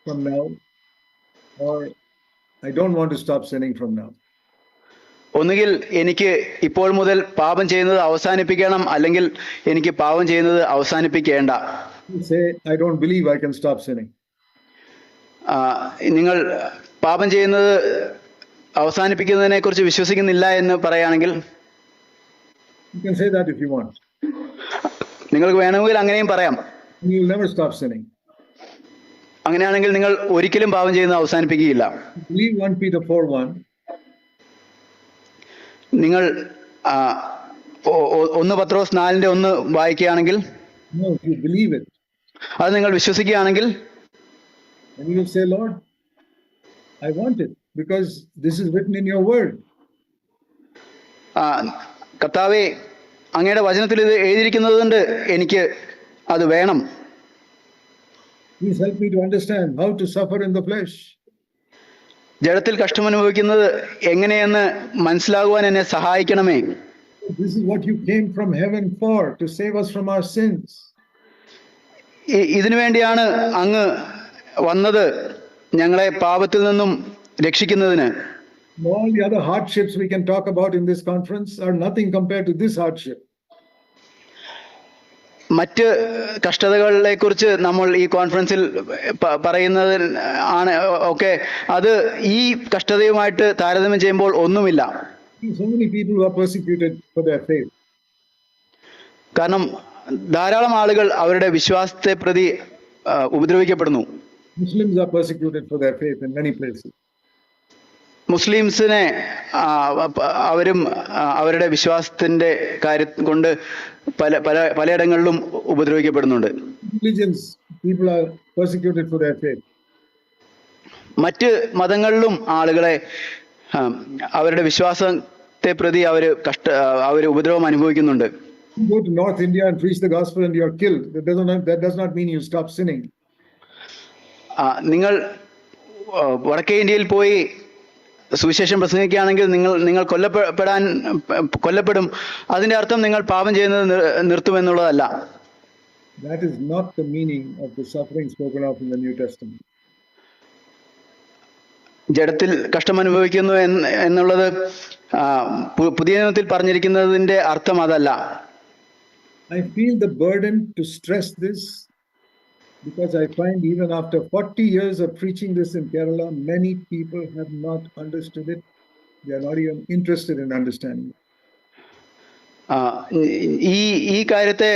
from now, or I don't want to stop sinning from now. ഒന്നുകിൽ എനിക്ക് ഇപ്പോൾ മുതൽ പാപം ചെയ്യുന്നത് അവസാനിപ്പിക്കണം, അല്ലെങ്കിൽ എനിക്ക് പാപം ചെയ്യുന്നത് അവസാനിപ്പിക്കേണ്ട. You say, I don't believe I can stop sinning. നിങ്ങൾ പാപം ചെയ്യുന്നത് അവസാനിപ്പിക്കുന്നതിനെ കുറിച്ച് വിശ്വസിക്കുന്നില്ല എന്ന് പറയുകയാണെങ്കിൽ, You can say that if you want. നിങ്ങൾക്ക് വേണമെങ്കിൽ അങ്ങനെയും പറയാം. You will never stop sinning. അങ്ങനെയാണെങ്കിൽ നിങ്ങൾ ഒരിക്കലും പാപം ചെയ്യുന്നത് അവസാനിപ്പിക്കുകയില്ല. Believe 1 Peter 4:1. നിങ്ങൾ 1 പത്രോസ് 4:1 വായിക്കുകയാണെങ്കിൽ, No, if you believe it, അത് നിങ്ങൾ വിശ്വസിക്കുകയാണെങ്കിൽ, and you will say, Lord, I want it because this is written in your word. കർത്താവേ, അങ്ങയുടെ വചനത്തിൽ ഇത് എഴുതിയിരിക്കുന്നത് കൊണ്ട് എനിക്ക് അത് വേണം. Please help me to understand how to suffer in the flesh. ജഡത്തിൽ കഷ്ടമനുഭവിക്കുന്നത് എങ്ങനെയെന്ന് മനസ്സിലാകുവാൻ എന്നെ സഹായിക്കണമേ. This is what you came from heaven for, to save us from our sins. ഇതിനു വേണ്ടിയാണ് അങ്ങ് വന്നത്, ഞങ്ങളെ പാപത്തിൽ നിന്നും രക്ഷിക്കുന്നതിന്. All the other hardships we can talk about in this conference are nothing compared to this hardship. മറ്റ് കഷ്ടതകളെ കുറിച്ച് നമ്മൾ ഈ കോൺഫറൻസിൽ പറയുന്നത് ആണ് ഒക്കെ, അത് ഈ കഷ്ടതയുമായിട്ട് താരതമ്യം ചെയ്യുമ്പോൾ ഒന്നുമില്ല. So many people who are persecuted for their faith. കാരണം ധാരാളം ആളുകൾ അവരുടെ വിശ്വാസത്തെ പ്രതി ഉപദ്രവിക്കപ്പെടുന്നു. Muslims are persecuted for their faith in many places. മുസ്ലിംസിനെ അവരും അവരുടെ വിശ്വാസത്തിന്റെ കാര്യം കൊണ്ട് പലയിടങ്ങളിലും ഉപദ്രവിക്കപ്പെടുന്നുണ്ട്. Religions, people are persecuted for their faith. മറ്റ് മതങ്ങളിലും ആളുകളെ അവരുടെ വിശ്വാസത്തെ പ്രതി അവർ ഉപദ്രവം അനുഭവിക്കുന്നുണ്ട്. You go to North India and preach the gospel and you are killed. That does not mean you stop sinning. നിങ്ങൾ വടക്കേ ഇന്ത്യയിൽ പോയി സുവിശേഷം പ്രസംഗിക്കുകയാണെങ്കിൽ നിങ്ങൾ കൊല്ലപ്പെടും. അതിന്റെ അർത്ഥം നിങ്ങൾ പാപം ചെയ്യുന്നത് നിർത്തുമെന്നുള്ളതല്ല. That is not the meaning of the suffering spoken of in the New Testament. ജഡത്തിൽ കഷ്ടം അനുഭവിക്കുന്നു എന്നുള്ളത് പുതിയ നിയമത്തിൽ പറഞ്ഞിരിക്കുന്നതിന്റെ അർത്ഥം അതല്ല. I feel the burden to stress this because I find even after 40 years of preaching this in Kerala, many people have not understood it. They are not even interested in understanding it. ഈ കാര്യത്തെ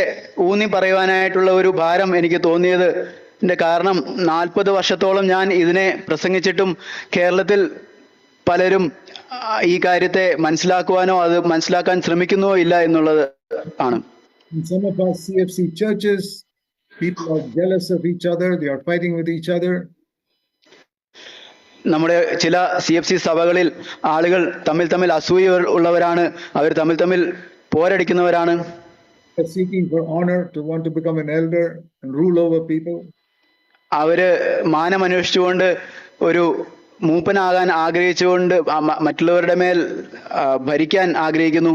ഊന്നി പറയുവാനായിട്ടുള്ള ഒരു ഭാരം എനിക്ക് തോന്നിയത് കാരണം 40 വർഷത്തോളം ഞാൻ ഇതിനെ പ്രസംഗിച്ചിട്ടും കേരളത്തിൽ പലരും ഈ കാര്യത്തെ മനസ്സിലാക്കുവാനോ അത് മനസ്സിലാക്കാൻ ശ്രമിക്കുന്നുവോ ഇല്ല എന്നുള്ളത് ആണ്. In some of our CFC churches, people are jealous of each other, they are fighting with each other. നമ്മുടെ ചില CFC സഭകളിൽ ആളുകൾ തമ്മിൽ അസൂയ ഉള്ളവരാണ്, അവർ തമ്മിൽ പോരടിക്കുന്നവരാണ്. They're seeking for honor, to want to become an elder and rule over people. അവര് മാനം അന്വേഷിച്ചുകൊണ്ട് ഒരു മൂപ്പനാകാൻ ആഗ്രഹിച്ചുകൊണ്ട് മറ്റുള്ളവരുടെ മേൽ ഭരിക്കാൻ ആഗ്രഹിക്കുന്നു.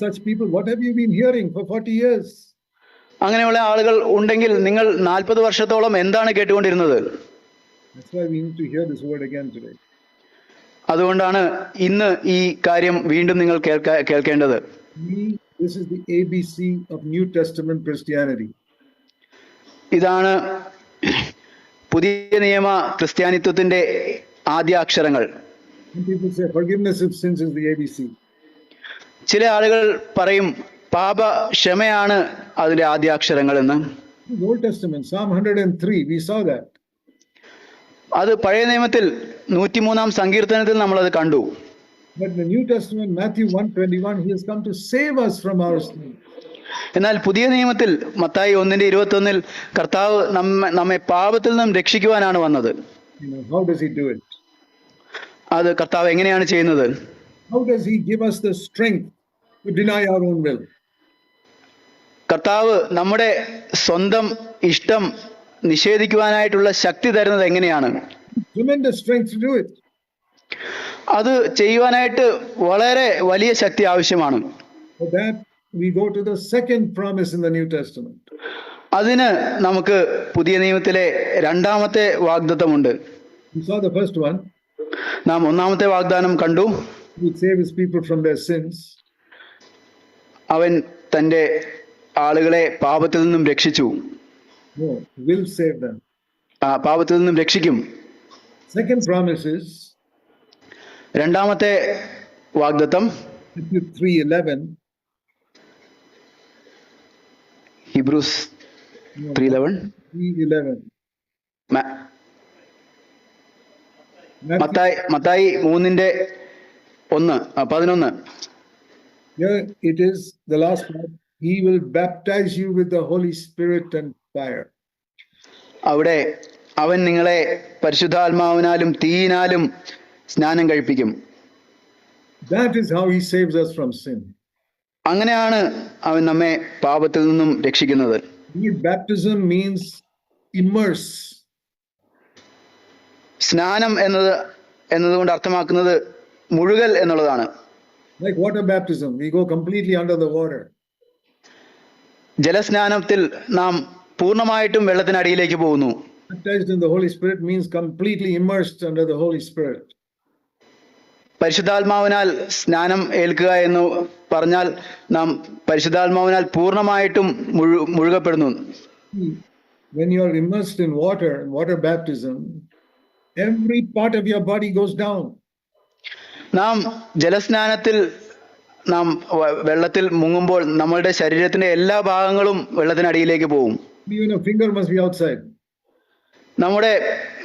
Such people, what have you been hearing for 40 years? അങ്ങനെയുള്ള ആളുകൾ ഉണ്ടെങ്കിൽ നിങ്ങൾ 40 വർഷത്തോളം എന്താണ് കേട്ടുകൊണ്ടിരുന്നത്? That's why we need to hear this word again today. അതുകൊണ്ടാണ് ഇന്ന് ഈ കാര്യം വീണ്ടും നിങ്ങൾ കേൾക്കേണ്ടത്. This is the ABC of New Testament Christianity. ഇതാണ് പുതിയ നിയമ ക്രിസ്ത്യാനിത്വത്തിന്റെ ആദ്യ അക്ഷരങ്ങൾ. People say forgiveness of sins is the ABC. ചില ആളുകൾ പറയും പാപക്ഷമയാണ് അതിന്റെ ആദ്യ അക്ഷരങ്ങൾ എന്ന്. Old Testament, Psalm 103, we saw that. അത് പഴയ നിയമത്തിൽ 103-ാം സങ്കീർത്തനത്തിൽ നമ്മൾ അത് കണ്ടു. But in the New Testament, Matthew 1:21, he has come to save us from our sins. എന്നാൽ പുതിയ നിയമത്തിൽ മത്തായി 1:21 കർത്താവ് നമ്മെ പാപത്തിൽ നിന്നും രക്ഷിക്കുവാനാണ് വന്നത്. How does he do it? അത് കർത്താവ് എങ്ങനെയാണ് ചെയ്യുന്നത്? How does he give us the strength to deny our own will? കർത്താവ് നമ്മുടെ സ്വന്തം ഇഷ്ടം നിഷേധിക്കുവാനായിട്ടുള്ള ശക്തി തരുന്നത് എങ്ങനെയാണ്? Tremendous strength to do it. അത് ചെയ്യുവാനായിട്ട് വളരെ വലിയ ശക്തി ആവശ്യമാണ്. For that we go to the second promise in the New Testament. അതിന് നമുക്ക് പുതിയ നിയമത്തിലെ രണ്ടാമത്തെ വാഗ്ദത്തമുണ്ട്. We saw the first one. നാം ഒന്നാമത്തെ വാഗ്ദാനം കണ്ടു. He would save his people from their sins. അവൻ തന്റെ ആളുകളെ പാപത്തിൽ നിന്നും രക്ഷിച്ചു. No, will save them. പാപത്തിൽ നിന്നും രക്ഷിക്കും. Second promise is രണ്ടാമത്തെ വാഗ്ദത്തം Matthew 3:11. Hebrews 3:11. 3:11. Mathai 3:11. Here it is, the last part. He will baptize you with the Holy Spirit and fire. അവിടെ അവൻ നിങ്ങളെ പരിശുദ്ധാത്മാവിനാലും തീയിനാലും സ്നാനം കഴിപ്പിക്കും. That is how he saves us from sin. അങ്ങനെയാണ് അവൻ നമ്മെ പാപത്തിൽ നിന്നും രക്ഷിക്കുന്നത്. Baptism means immerse. സ്നാനം എന്നതുകൊണ്ട് അർത്ഥമാക്കുന്നത് മുഴുകൽ എന്നുള്ളതാണ്. Like water baptism, we go completely under the water. ജലസ്നാനത്തിൽ നാം പൂർണ്ണമായിട്ടും വെള്ളത്തിനടിയിലേക്ക് പോകുന്നു. Baptized in the Holy Spirit means completely immersed under the Holy Spirit. പരിശുദ്ധാത്മാവിനാൽ സ്നാനം ഏൽക്കുക എന്ന് പറഞ്ഞാൽ നാം പരിശുദ്ധാത്മാവിനാൽ പൂർണ്ണമായിട്ടും മുഴുകപ്പെടുന്നു. When you are immersed in water baptism, every part of your body goes down. നാം ജലസ്നാനത്തിൽ നാം വെള്ളത്തിൽ മുങ്ങുമ്പോൾ നമ്മളുടെ ശരീരത്തിന്റെ എല്ലാ ഭാഗങ്ങളും വെള്ളത്തിനടിയിലേക്ക് പോകും. Even a finger must be outside. നമ്മുടെ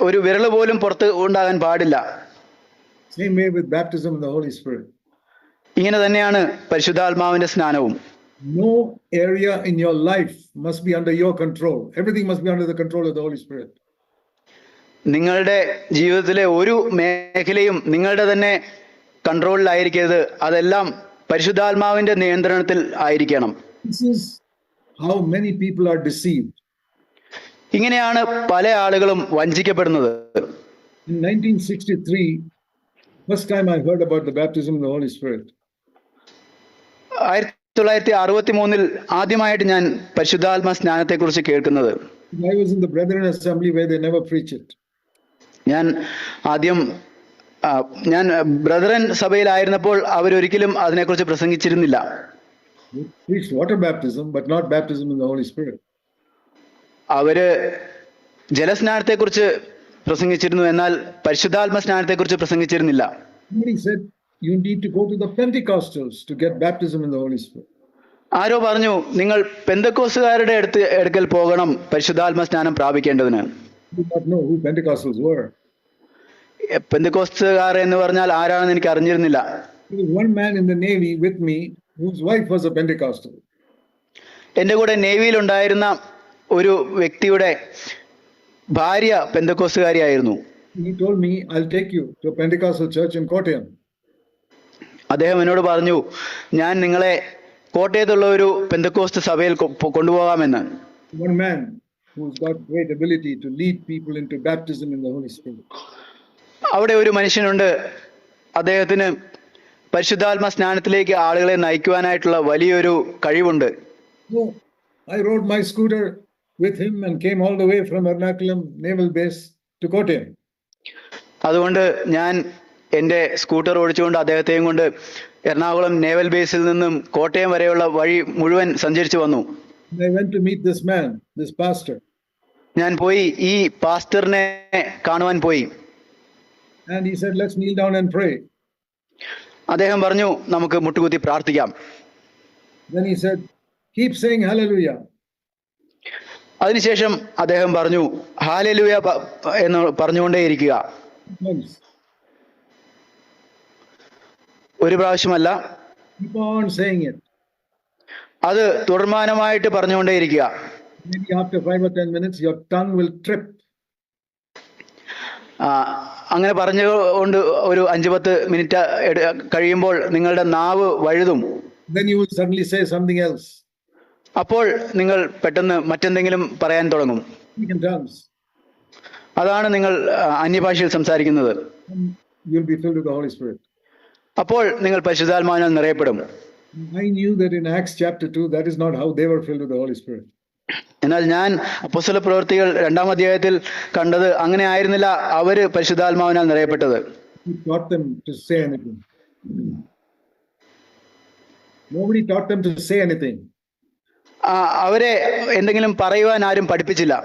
ഒരു വിരൽ പോലും പുറത്ത് ഉണ്ടാകാൻ പാടില്ല. Same way with baptism in the Holy Spirit. ഇങ്ങനെ തന്നെയാണ് പരിശുദ്ധാത്മാവിന്റെ സ്നാനവും. No area in your life must be under your control. Everything must be under the control of the Holy Spirit. നിങ്ങളുടെ ജീവിതത്തിലെ ഒരു മേഖലയും നിങ്ങളുടെ തന്നെ കൺട്രോളിലായിരിക്കരുത്. അതെല്ലാം പരിശുദ്ധാത്മാവിന്റെ നിയന്ത്രണത്തിൽ ആയിരിക്കണം. This is how many people are deceived. ഇങ്ങനെയാണ് പല ആളുകളും വഞ്ചിക്കപ്പെടുന്നത്. In 1963, first time I heard about the baptism of the Holy Spirit. 1963 ആദ്യമായിട്ട് ഞാൻ പരിശുദ്ധാത്മ സ്നാനത്തെക്കുറിച്ച് കേൾക്കുന്നത്. I was in the Brethren Assembly where they never preach it. ഞാൻ ബ്രദറൻ സഭയിലായിരുന്നപ്പോൾ അവരൊരിക്കലും അതിനെക്കുറിച്ച് പ്രസംഗിച്ചിരുന്നില്ല. They preached water baptism, but not baptism in the Holy Spirit. അവര് ജലസ്നാനത്തെക്കുറിച്ച് പ്രസംഗിച്ചിരുന്നു, എന്നാൽ പരിശുദ്ധാത്മ സ്നാനത്തെക്കുറിച്ച് പ്രസംഗിച്ചിരുന്നില്ല. Somebody said you need to go to the Pentecostals to get baptism in the Holy Spirit. ആരോ പറഞ്ഞു നിങ്ങൾ പെന്തക്കോസ്തുകാരുടെ അടുക്കൽ പോകണം പരിശുദ്ധാത്മ സ്നാനം പ്രാപിക്കേണ്ടതിന്. I did not know who Pentecostals were. പെന്തക്കോസ്തുകാർ എന്ന് പറഞ്ഞാൽ ആരാണെന്ന് എനിക്ക് അറിഞ്ഞിരുന്നില്ല. There was one man in the Navy with me whose wife was a Pentecostal. എൻ്റെ കൂടെ നേവിയിൽ ഉണ്ടായിരുന്ന ഒരു വ്യക്തിയുടെ ഭാര്യ പെന്തക്കോസ്തുകാരിയായിരുന്നു. He told me, I'll take you to a Pentecostal church in Kottayam. അദ്ദേഹം എന്നോട് പറഞ്ഞു, ഞാൻ നിങ്ങളെ കോട്ടയത്തുള്ള ഒരു പെന്തക്കോസ്ത് സഭയിൽ കൊണ്ടുപോകാമെന്ന്. One man who's got great ability to lead people into baptism in the Holy Spirit. അവിടെ ഒരു മനുഷ്യനുണ്ട്, അദ്ദേഹത്തിന് പരിശുദ്ധാത്മ സ്നാനത്തിലേക്ക് ആളുകളെ നയിക്കുവാനായിട്ടുള്ള വലിയൊരു കഴിവുണ്ട്. So I rode my scooter with him and came all the way from Ernakulam Naval Base to Kottayam. അതുകൊണ്ട് ഞാൻ എൻ്റെ സ്കൂട്ടർ ഓടിച്ചുകൊണ്ട് അദ്ദേഹത്തെയും കൊണ്ട് എറണാകുളം നേവൽ ബേസിൽ നിന്നും കോട്ടയം വരെയുള്ള വഴി മുഴുവൻ സഞ്ചരിച്ചു വന്നു. I went to meet this man, this pastor. ഞാൻ പോയി ഈ പാസ്റ്ററിനെ കാണുവാൻ പോയി. And he said, let's kneel down and pray. അദ്ദേഹം പറഞ്ഞു, നമുക്ക് മുട്ടുകുത്തി പ്രാർത്ഥിക്കാം. Then he said, keep saying hallelujah. അതിനുശേഷം അദ്ദേഹം പറഞ്ഞു, ഹല്ലേലൂയ എന്ന് പറഞ്ഞുകൊണ്ടേയിരിക്കുക. ഒരു പ്രാവശ്യമല്ല, keep on saying it. അത് തുടർമാനമായിട്ട് പറഞ്ഞുകൊണ്ടേയിരിക്കുക. Maybe after 5 or 10 minutes, your tongue will trip. അങ്ങനെ പറഞ്ഞുകൊണ്ട് ഒരു 5-10 മിനിറ്റ് കഴിയുമ്പോൾ നിങ്ങളുടെ നാവ് വഴുതും. Then you will suddenly say something else. അപ്പോൾ നിങ്ങൾ പെട്ടെന്ന് മറ്റെന്തെങ്കിലും പറയാൻ തുടങ്ങും. Speak in tongues. അതാണ് നിങ്ങൾ അന്യഭാഷയിൽ സംസാരിക്കുന്നത്. You'll be filled with the Holy Spirit. അപ്പോൾ നിങ്ങൾ പരിശുദ്ധാത്മാവിനാൽ നിറയപ്പെടും. I knew that in Acts chapter 2, that is not how they were filled with the Holy Spirit. എന്നാൽ ഞാൻ അപ്പോസ്തല പ്രവൃത്തികൾ 2-ാം അധ്യായത്തിൽ കണ്ടത് അങ്ങനെ ആയിരുന്നില്ല അവര് പരിശുദ്ധാത്മാവിനാൽ നിറയപ്പെട്ടത്. He taught them to say anything. Nobody taught them to say anything. അവരെ എന്തെങ്കിലും പറയുവാൻ ആരും പഠിപ്പിച്ചില്ല.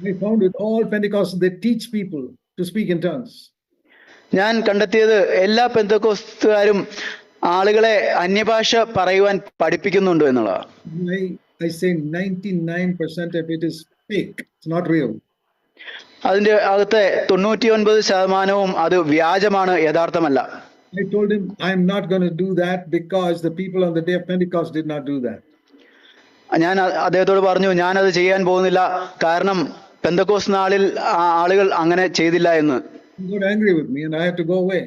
I found with all Pentecostals, they teach people to speak in tongues. ഞാൻ കണ്ടെത്തിയത് എല്ലാ പെന്തക്കോസ്തുകാരും ആളുകളെ അന്യഭാഷ പറയുവാൻ പഠിപ്പിക്കുന്നുണ്ട് എന്നുള്ളതാണ്. I say 99% of it is fake. It's not real. അതിന്റെ അകത്തെ 99% അത് വ്യാജമാണ്, യഥാർത്ഥമല്ല. I told him, I'm not going to do that because the people on the day of Pentecost did not do that. ഞാൻ അദ്ദേഹത്തോട് പറഞ്ഞു, ഞാനത് ചെയ്യാൻ പോകുന്നില്ല, കാരണം പെന്തക്കോസ്ത് നാളിൽ ആളുകൾ അങ്ങനെ ചെയ്തില്ല എന്ന്. He got angry with me and I had to go away.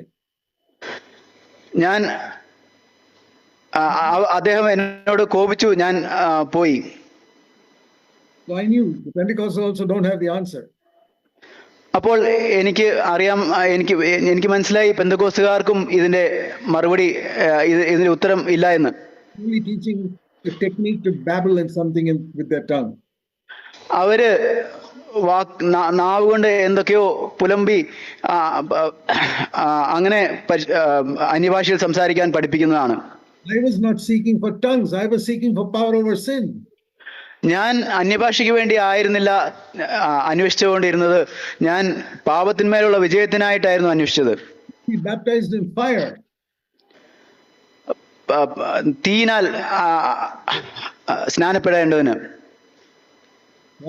ഞാൻ അദ്ദേഹം എന്നോട് കോപിച്ചു, ഞാൻ പോയി. So I knew the Pentecostals also don't have the answer. അപ്പോൾ എനിക്ക് അറിയാം, എനിക്ക് മനസ്സിലായി പെന്തക്കോസ്തുകാർക്കും ഇതിന്റെ മറുപടി, ഇതിന്റെ ഉത്തരം ഇല്ല എന്ന്. Only teaching the technique to babble in something with their tongue. അവര് നാവ് കൊണ്ട് എന്തൊക്കെയോ പുലമ്പി അങ്ങനെ അന്യഭാഷയിൽ സംസാരിക്കാൻ പഠിപ്പിക്കുന്നതാണ്. I was not seeking for tongues. I was seeking for power over sin. ഞാൻ അന്യഭാഷയ്ക്ക് വേണ്ടി ആയിരുന്നില്ല അന്വേഷിച്ചുകൊണ്ടിരുന്നത്, ഞാൻ പാപത്തിന്മേലുള്ള വിജയത്തിനായിട്ടായിരുന്നു അന്വേഷിച്ചത്. Be baptized in fire. തീയിനാൽ സ്നാനപ്പെടേണ്ടതിന്.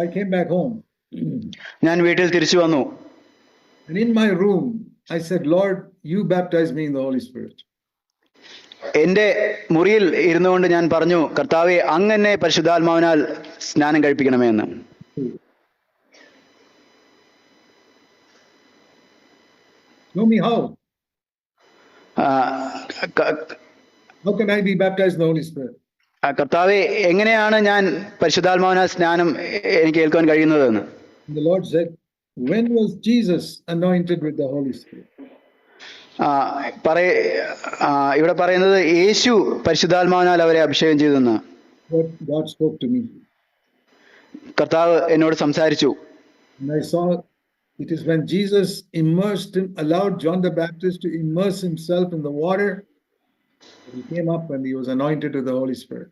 I came back home. ഞാൻ വീട്ടിൽ തിരിച്ചു വന്നു. And in my room, I said, Lord, you baptize me in the Holy Spirit. എന്റെ മുറിയിൽ ഇരുന്നുകൊണ്ട് ഞാൻ പറഞ്ഞു, കർത്താവേ, അങ്ങനെ പരിശുദ്ധാത്മാവിനാൽ സ്നാനം കഴിപ്പിക്കണമേ എന്ന്. Show me how. How can I be baptized in the Holy Spirit? കർത്താവേ, എങ്ങനെയാണ് ഞാൻ പരിശുദ്ധാത്മാവിനാൽ സ്നാനം എനിക്ക് ഏൽക്കാൻ കഴിയുന്നതെന്ന്. The Lord said, when was Jesus anointed with the Holy Spirit? ഇവിടെ പറയുന്നത് യേശു പരിശുദ്ധാത്മാവിനാൽ അവരെ അഭിഷേകം ചെയ്തെന്ന്. God spoke to me. കർത്താവ് എന്നോട് സംസാരിച്ചു. And I saw it is when Jesus immersed him, allowed John the Baptist to immerse himself in the water. He came up and he was anointed with the Holy Spirit.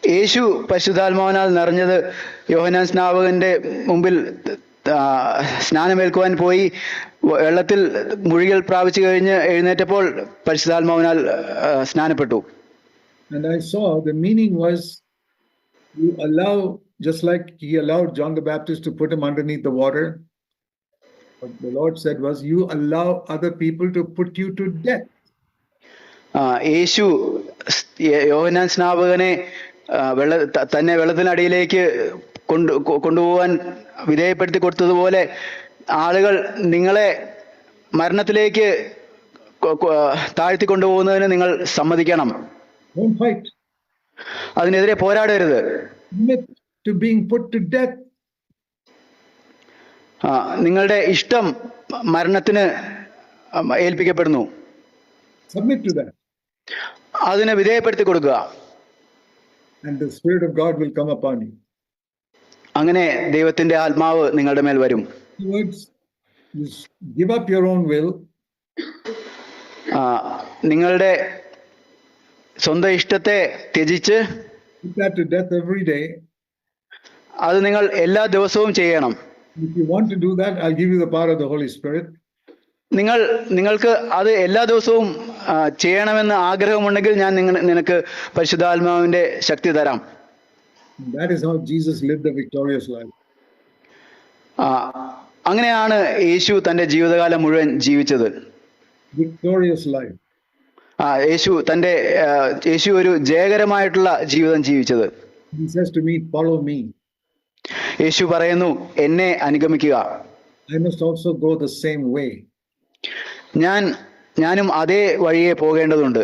യേശു പരിശുദ്ധാത്മാവിനാൽ നിറഞ്ഞത് യോഹന്നാൻ സ്നാപകന്റെ മുമ്പിൽ സ്നാനമേൽക്കുവാൻ പോയി വെള്ളത്തിൽ മുഴുകൽ പ്രാപിച്ചു കഴിഞ്ഞ് എഴുന്നേറ്റപ്പോൾ പരിശുദ്ധാത്മാവിനാൽ സ്നാനപ്പെട്ടു. And I saw the meaning was you allow, just like he allowed John the Baptist to put him underneath the water What the Lord said was, you allow other people to put you to death. യേശു യോഹന്നാൻ സ്നാപകനെ തന്നെ വെള്ളത്തിനടിയിലേക്ക് കൊണ്ടുപോകാൻ വിധേയപ്പെടുത്തി കൊടുത്തതുപോലെ ആളുകൾ നിങ്ങളെ മരണത്തിലേക്ക് താഴ്ത്തി കൊണ്ടുപോകുന്നതിന് നിങ്ങൾ സമ്മതിക്കണം. Don't fight. അതിനെതിരെ പോരാടരുത്. Submit to being put to death. നിങ്ങളുടെ ഇഷ്ടം മരണത്തിന് ഏൽപ്പിക്കപ്പെടുന്നു. Submit to that. അതിനെ വിധേയപ്പെടുത്തി കൊടുക്കുക. And the Spirit of God will come upon you. അങ്ങനെ ദൈവത്തിന്റെ ആത്മാവ് നിങ്ങളുടെ മേൽ വരും. Words, you give up your own will. നിങ്ങളുടെ സ്വന്തം ഇഷ്ടത്തെ ത്യജിച്ച് Put that to death every day. അത് നിങ്ങൾ എല്ലാ ദിവസവും ചെയ്യണം. If you want to do that, I'll give you the power of the Holy Spirit. നിങ്ങൾക്ക് അത് എല്ലാ ദിവസവും ചെയ്യണമെന്ന് ആഗ്രഹമുണ്ടെങ്കിൽ ഞാൻ നിനക്ക് പരിശുദ്ധാത്മാവിന്റെ ശക്തി തരാം. That is how Jesus lived the victorious life. അങ്ങനെയാണ് യേശു തന്റെ ജീവിതകാലം മുഴുവൻ ജീവിച്ചത്. Victorious life. യേശു ഒരു ജയകരമായിട്ടുള്ള ജീവിതം ജീവിച്ചത്. He says to me, follow me. യേശു പറയുന്നു, എന്നെ അനുഗമിക്കുക. I must also go the same way. ഞാനും അതേ വഴിയെ പോകേണ്ടതുണ്ട്.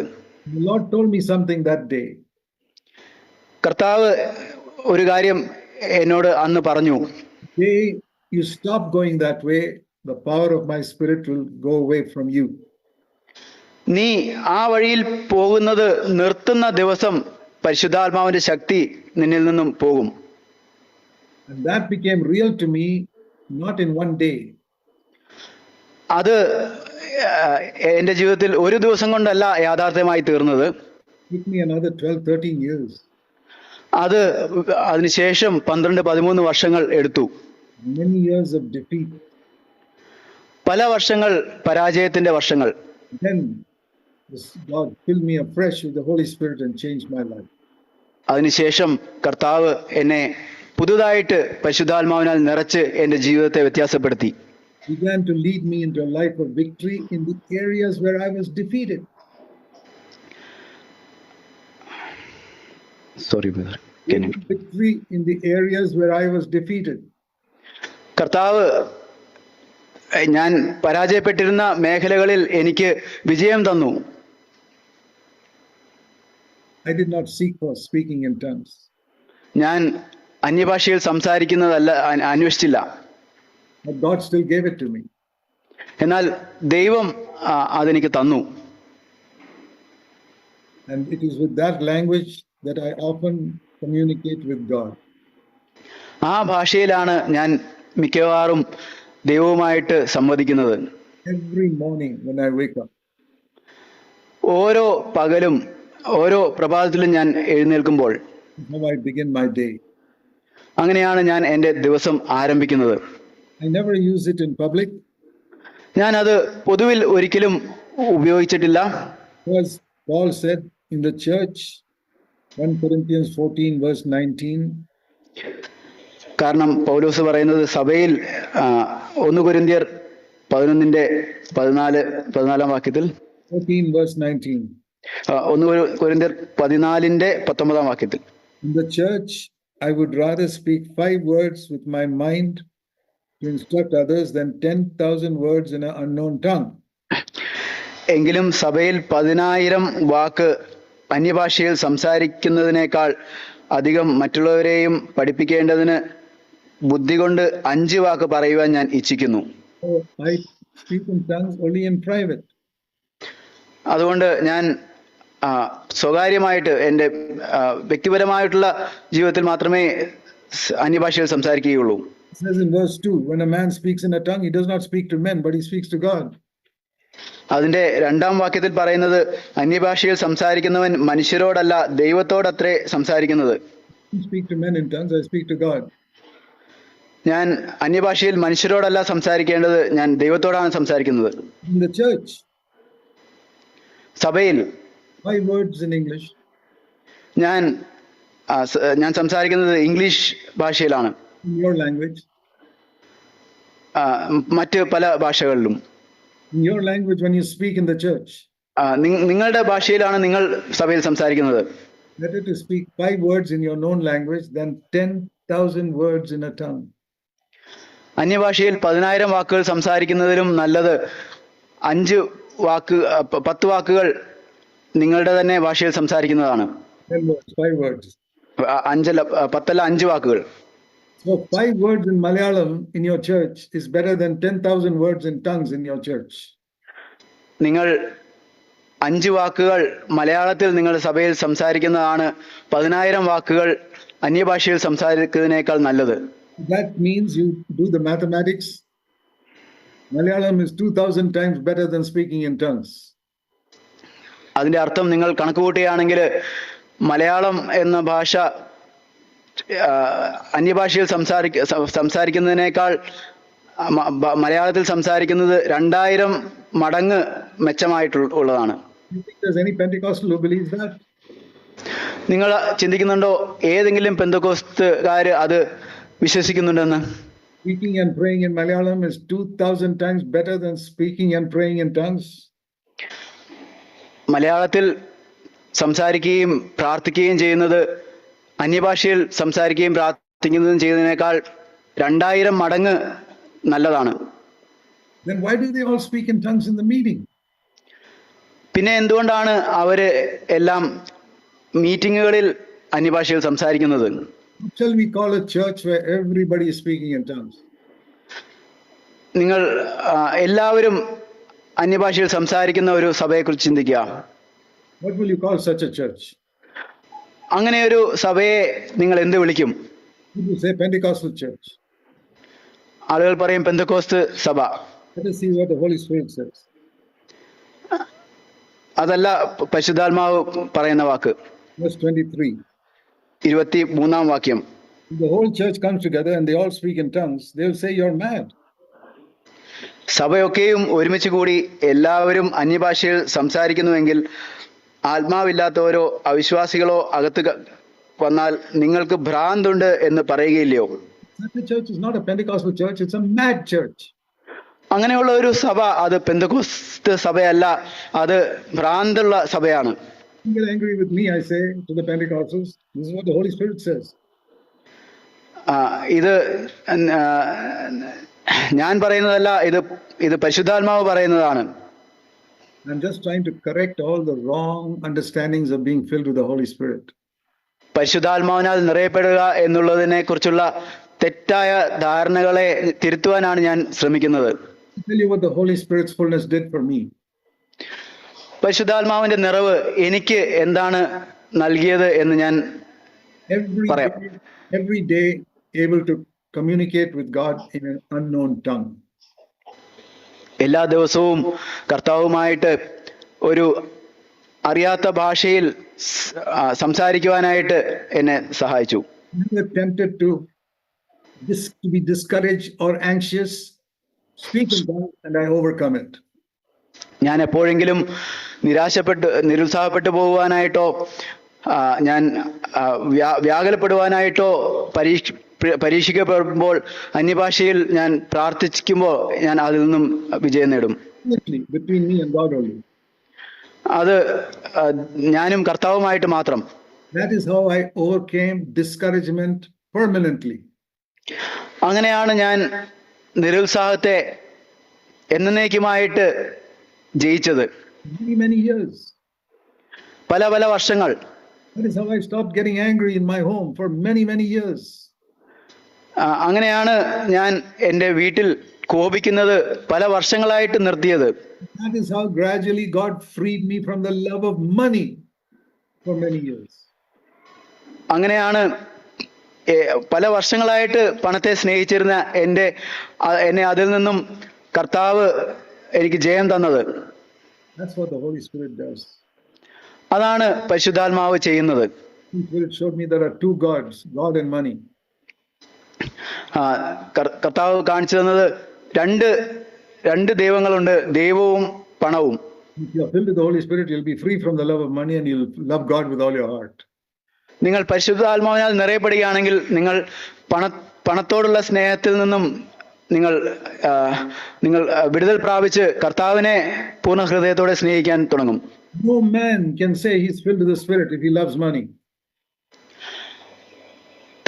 The Lord told me something that day. കർത്താവ് ഒരു കാര്യം എന്നോട് അന്ന് പറഞ്ഞു. The day you stop going that way, the power of my Spirit will go away from you. നീ ആ വഴിയിൽ പോകുന്നത് നിർത്തുന്ന ദിവസം പരിശുദ്ധാത്മാവിന്റെ ശക്തി നിന്നിൽ നിന്നും പോകും. And that became real to me, not in one day. അത് എന്റെ ജീവിതത്തിൽ ഒരു ദിവസം കൊണ്ടല്ല യാഥാർത്ഥ്യമായി തീർന്നത്. It took me another 12-13 years. അതിനുശേഷം 12-13 വർഷങ്ങൾ എടുത്തു. Many years of defeat. പല വർഷങ്ങൾ പരാജയത്തിന്റെ വർഷങ്ങൾ. Then God filled me afresh with the Holy Spirit and changed my life. അതിനുശേഷം കർത്താവ് എന്നെ പുതുതായിട്ട് പരിശുദ്ധാത്മാവിനാൽ നിറച്ച് എന്റെ ജീവിതത്തെ വ്യത്യാസപ്പെടുത്തി. Began to lead me into a life of victory in the areas where I was defeated. Sorry, brother. Victory in the areas where I was defeated. കർത്താവ് ഞാൻ പരാജയപ്പെട്ടിരുന്ന മേഖലകളിൽ എനിക്ക് വിജയം തന്നു. I did not seek for speaking in tongues. ഞാൻ അന്യഭാഷയിൽ സംസാരിക്കുന്നതല്ല അന്വേഷിച്ചില്ല. But God still gave it to me. എന്നാൽ ദൈവം അതെനിക്ക് തന്നു. And it is with that language that I often communicate with God. ആ ഭാഷയിലാണ് ഞാൻ മിക്കവാറും ദൈവവുമായിട്ട് സംവദിക്കുന്നത്. Every morning when I wake up. ഓരോ പകലും ഓരോ പ്രഭാതത്തിലും ഞാൻ എഴുന്നേൽക്കുമ്പോൾ How I begin my day. അങ്ങനെയാണ് ഞാൻ എൻ്റെ ദിവസം ആരംഭിക്കുന്നത്. I never use it in public. ഞാൻ അത് പൊതുവിൽ ഒരിക്കലും ഉപയോഗിച്ചിട്ടില്ല. Because Paul said in the church, 1 Corinthians 14 verse 19. കാരണം പൗലോസ് പറയുന്നത് സഭയിൽ 1 കൊരിന്ത്യർ 11:14 വാക്യത്തിൽ 14 verse 19. 1 കൊരിന്ത്യർ 14:19 വാക്യത്തിൽ In the church, I would rather speak 5 words with my mind to instruct others than 10,000 words in an unknown tongue. എങ്കിലും സഭയിൽ 10,000 വാക്ക് അന്യഭാഷയിൽ സംസാരിക്കുന്നതിനേക്കാൾ അധികം മറ്റുള്ളവരെയും പഠിപ്പിക്കേണ്ടതിന് ബുദ്ധി കൊണ്ട് 5 വാക്ക് പറയുവാൻ ഞാൻ ഇച്ഛിക്കുന്നു. I speak in tongues only in private. അതുകൊണ്ട് ഞാൻ സ്വകാര്യമായിട്ട് എൻ്റെ വ്യക്തിപരമായിട്ടുള്ള ജീവിതത്തിൽ മാത്രമേ അന്യഭാഷയിൽ സംസാരിക്കുകയുള്ളൂ. It says in verse 2, when a man speaks in a tongue, he does not speak to men, but he speaks to God. അതിന്റെ 2-ാം വാക്യത്തിൽ പറയുന്നത് അന്യഭാഷയിൽ സംസാരിക്കുന്നവൻ മനുഷ്യരോടല്ല ദൈവത്തോടത്രേ സംസാരിക്കുന്നത്. I speak to men in tongues, I speak to God. ഞാൻ അന്യഭാഷയിൽ മനുഷ്യരോടല്ല സംസാരിക്കേണ്ടത്, ഞാൻ ദൈവത്തോടാണ് സംസാരിക്കുന്നത്. In the church, സഭയിൽ 5 words in English. ഞാൻ സംസാരിക്കുന്നത് ഇംഗ്ലീഷ് ഭാഷയിലാണ്. In your language. മറ്റ് പല ഭാഷകളിലും. In your language, when you speak in the church, നിങ്ങളുടെ ഭാഷയിലാണ് നിങ്ങൾ സഭയിൽ സംസാരിക്കുന്നത്. better to speak 5 words in your known language than 10,000 words in a tongue. അന്യഭാഷയിൽ 10,000 വാക്കുകൾ സംസാരിക്കുന്നതിലും നല്ലത് 10 വാക്കുകൾ നിങ്ങളുടെ തന്നെ ഭാഷയിൽ സംസാരിക്കുന്നതാണ്. 10 words, 5 words. 5 വാക്കുകൾ. So 5 words in Malayalam in your church is better than 10,000 words in tongues in your church. നിങ്ങൾ 5 വാക്കുകൾ മലയാളത്തിൽ നിങ്ങൾ സഭയിൽ സംസാരിക്കുന്നതാണ് 10,000 വാക്കുകൾ അന്യഭാഷയിൽ സംസാരിക്കുന്നതിനേക്കാൾ നല്ലത്. That means you do the mathematics. Malayalam is 2,000 times better than speaking in tongues. അതിന്റെ അർത്ഥം നിങ്ങൾ കണക്ക് കൂട്ടുകയാണെങ്കിൽ മലയാളം എന്ന ഭാഷ അന്യഭാഷയിൽ സംസാരിക്കുന്നതിനേക്കാൾ മലയാളത്തിൽ സംസാരിക്കുന്നത് 2000 മടങ്ങ് മെച്ചമായിട്ടുള്ളതാണ്. നിങ്ങൾ ചിന്തിക്കുന്നുണ്ടോ ഏതെങ്കിലും പെന്തക്കോസ്തുകാര് അത് വിശ്വസിക്കുന്നുണ്ടെന്ന്? Speaking and praying in Malayalam is 2,000 times better than speaking and praying in tongues. മലയാളത്തിൽ സംസാരിക്കുകയും പ്രാർത്ഥിക്കുകയും ചെയ്യുന്നത് അന്യഭാഷയിൽ സംസാരിക്കുകയും പ്രാർത്ഥിക്കുന്നതും ചെയ്യുന്നതിനേക്കാൾ 2000 മടങ്ങ് നല്ലതാണ്. Then why do they all speak in tongues in the meeting? പിന്നെ എന്തുകൊണ്ടാണ് അവര് എല്ലാം മീറ്റിങ്ങുകളിൽ അന്യഭാഷയിൽ സംസാരിക്കുന്നത്? What shall we call a church where everybody is speaking in tongues? നിങ്ങൾ എല്ലാവരും അന്യഭാഷയിൽ സംസാരിക്കുന്ന ഒരു സഭയെക്കുറിച്ച് ചിന്തിക്കുക. What will you call such a church? അങ്ങനെ ഒരു സഭയെ നിങ്ങൾ എന്ത് വിളിക്കും? People say Pentecostal church. ആളുകൾ പറയും പെന്തക്കോസ്ത് സഭ. Let us see what the Holy Spirit says. അതല്ല പരിശുദ്ധാത്മാവ് പറയുന്ന വാക്ക്. Verse 23. 23-ാം വാക്യം. If the whole church comes together and they all speak in tongues, they will say you're mad. സഭയൊക്കെയും ഒരുമിച്ച് കൂടി എല്ലാവരും അന്യഭാഷയിൽ സംസാരിക്കുന്നുവെങ്കിൽ ആത്മാവില്ലാത്തവരോ അവിശ്വാസികളോ അകത്ത് വന്നാൽ നിങ്ങൾക്ക് ഭ്രാന്തുണ്ട് എന്ന് പറയുകയില്ലയോ? Such a church is not a Pentecostal church, it's a mad church. അങ്ങനെയുള്ള ഒരു സഭ അത് പെന്തക്കോസ്ത് സഭയല്ല, അത് ഭ്രാന്തുള്ള സഭയാണ്. You get angry with me, I say to the Pentecostals, this is what the Holy Spirit says. ഇത് ഞാൻ പറയുന്നതല്ല, ഇത് പരിശുദ്ധാത്മാവ് പറയുന്നതാണ്. I'm just trying to correct all the wrong understandings of being filled with the Holy Spirit. പരിശുദ്ധാത്മാവിനാൽ നിറയപ്പെടുക എന്നുള്ളതിനെ കുറിച്ചുള്ള തെറ്റായ ധാരണകളെ തിരുത്തുവാനാണ് ഞാൻ ശ്രമിക്കുന്നത്. I'll tell you what the Holy Spirit's fullness did for me. പരിശുദ്ധാത്മാവിന്റെ നിറവ് എനിക്ക് എന്താണ് നൽകിയത് എന്ന് ഞാൻ പറയാം. Every day able to communicate with God in an unknown tongue. എല്ലാ ദിവസവും കർത്താവുമായിട്ട് ഒരു അറിയാത്ത ഭാഷയിൽ സംസാരിക്കുവാനായിട്ട് എന്നെ സഹായിച്ചു. Never tempted to be discouraged or anxious, speak in tongues and I overcome it. ഞാൻ എപ്പോഴെങ്കിലും നിരുത്സാഹപ്പെട്ടു പോകുവാനായിട്ടോ ഞാൻ വ്യാകുലപ്പെടുവാനായിട്ടോ പരീക്ഷിക്കപ്പെടുമ്പോൾ അന്യഭാഷയിൽ ഞാൻ പ്രാർത്ഥിക്കുമ്പോൾ ഞാൻ അതിൽ നിന്നും വിജയം നേടും. Between me and God only. അത് ഞാനും കർത്താവുമായിട്ട് മാത്രം. That is how I overcame discouragement permanently. അങ്ങനെയാണ് ഞാൻ നിരുത്സാഹത്തെ എന്നേക്കുമായിട്ട് ജയിച്ചത്. Many years. പല വർഷങ്ങൾ. That is how I stopped getting angry in my home for many years. അങ്ങനെയാണ് ഞാൻ എൻ്റെ വീട്ടിൽ കോപിക്കുന്നത് പല വർഷങ്ങളായിട്ട് നിർത്തിയത്. That is how gradually God freed me from the love of money for many years. അങ്ങനെയാണ് പല വർഷങ്ങളായിട്ട് പണത്തെ സ്നേഹിച്ചിരുന്ന എന്നെ അതിൽ നിന്നും കർത്താവ് എനിക്ക് ജയം തന്നത്. That's what the Holy Spirit does. അതാണ് പരിശുദ്ധാത്മാവ് ചെയ്യുന്നത്. The Spirit showed me there are 2 gods, God and money. കർത്താവ് കാണിച്ചു തന്നത് രണ്ട് ദൈവങ്ങളുണ്ട്, ദൈവവും പണവും. If you are filled with the Holy Spirit, you'll be free from the love of money and you'll love God with all your heart. നിങ്ങൾ പരിശുദ്ധാത്മാവിനാൽ നിറയപ്പെടുകയാണെങ്കിൽ നിങ്ങൾ പണത്തോടുള്ള സ്നേഹത്തിൽ നിന്നും നിങ്ങൾ നിങ്ങൾ വിടുതൽ പ്രാപിച്ച് കർത്താവിനെ പൂർണ്ണ ഹൃദയത്തോടെ സ്നേഹിക്കാൻ തുടങ്ങും. No man can say he's filled with the Spirit if he loves money.